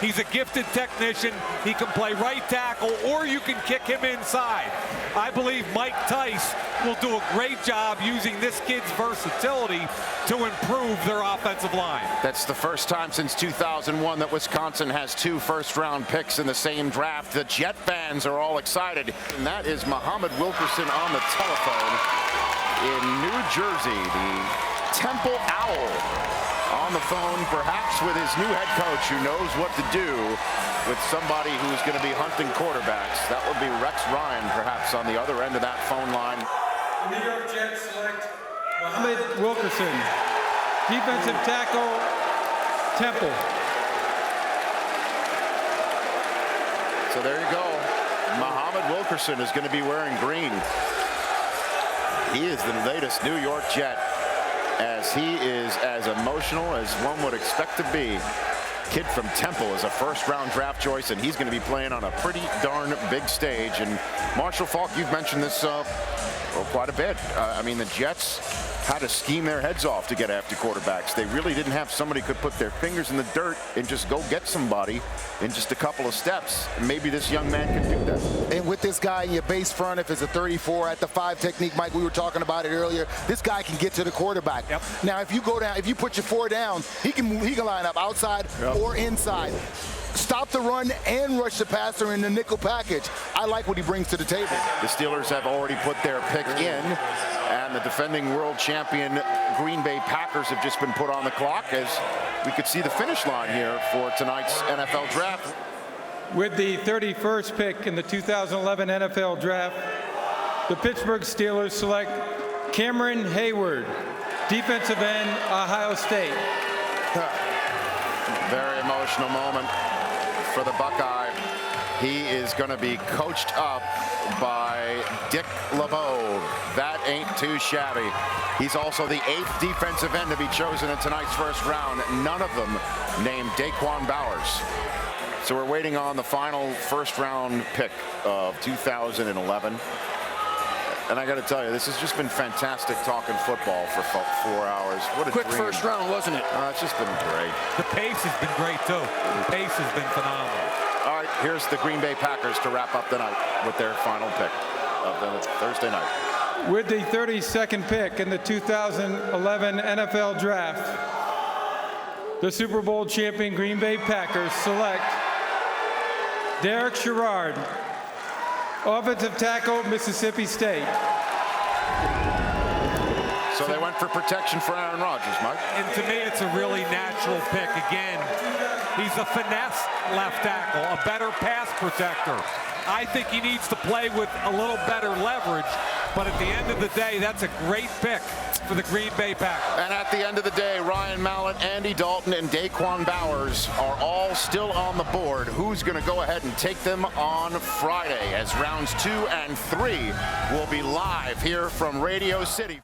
He's a gifted technician. He can play right tackle, or you can kick him inside. I believe Mike Tice will do a great job using this kid's versatility to improve their offensive line.
That's the first time since 2001 that Wisconsin has 2 first-round picks in the same draft. The Jet fans are all excited, and that is Muhammad Wilkerson on the telephone in New Jersey. The Temple Owl on the phone, perhaps with his new head coach who knows what to do with somebody who's going to be hunting quarterbacks. That would be Rex Ryan, perhaps, on the other end of that phone line.
The New York Jets select Muhammad Wilkerson, defensive tackle, Temple.
So there you go. Muhammad Wilkerson is going to be wearing green. He is the latest New York Jet, as he is as emotional as one would expect to be. Kid from Temple is a first-round draft choice, and he's going to be playing on a pretty darn big stage. And Marshall Faulk, you've mentioned this quite a bit. I mean, the Jets had to scheme their heads off to get after quarterbacks. They really didn't have somebody who could put their fingers in the dirt and just go get somebody in just a couple of steps. And maybe this young man can do that.
And with this guy in your base front, if it's a 34 at the 5 technique, Mike, we were talking about it earlier, this guy can get to the quarterback.
Yep.
Now, if you go down, if you put your 4 down, he can line up outside or inside. Stop the run and rush the passer in the nickel package. I like what he brings to the table.
The Steelers have already put their pick in, and the defending world champion Green Bay Packers have just been put on the clock, as we could see the finish line here for tonight's NFL Draft.
With the 31st pick in the 2011 NFL Draft, the Pittsburgh Steelers select Cameron Hayward, defensive end, Ohio State.
Very emotional moment for the Buckeye. He is going to be coached up by Dick LeBeau. That ain't too shabby. He's also the 8th defensive end to be chosen in tonight's first round. None of them named Daquan Bowers. So we're waiting on the final first-round pick of 2011. And I got to tell you, this has just been fantastic talking football for 4 hours. What a
quick
dream.
first round, wasn't it?
It's just been great.
The pace has been great, too. The pace has been phenomenal.
All right, here's the Green Bay Packers to wrap up the night with their final pick of the Thursday night.
With the 32nd pick in the 2011 NFL Draft, the Super Bowl champion Green Bay Packers select Derek Sherrard, offensive tackle, Mississippi State.
So they went for protection for Aaron Rodgers, Mike.
And to me, it's a really natural pick. Again, he's a finesse left tackle, a better pass protector. I think he needs to play with a little better leverage, but at the end of the day, that's a great pick for the Green Bay Packers.
And at the end of the day, Ryan Mallett, Andy Dalton, and Daquan Bowers are all still on the board. Who's going to go ahead and take them on Friday, as rounds 2 and 3 will be live here from Radio City.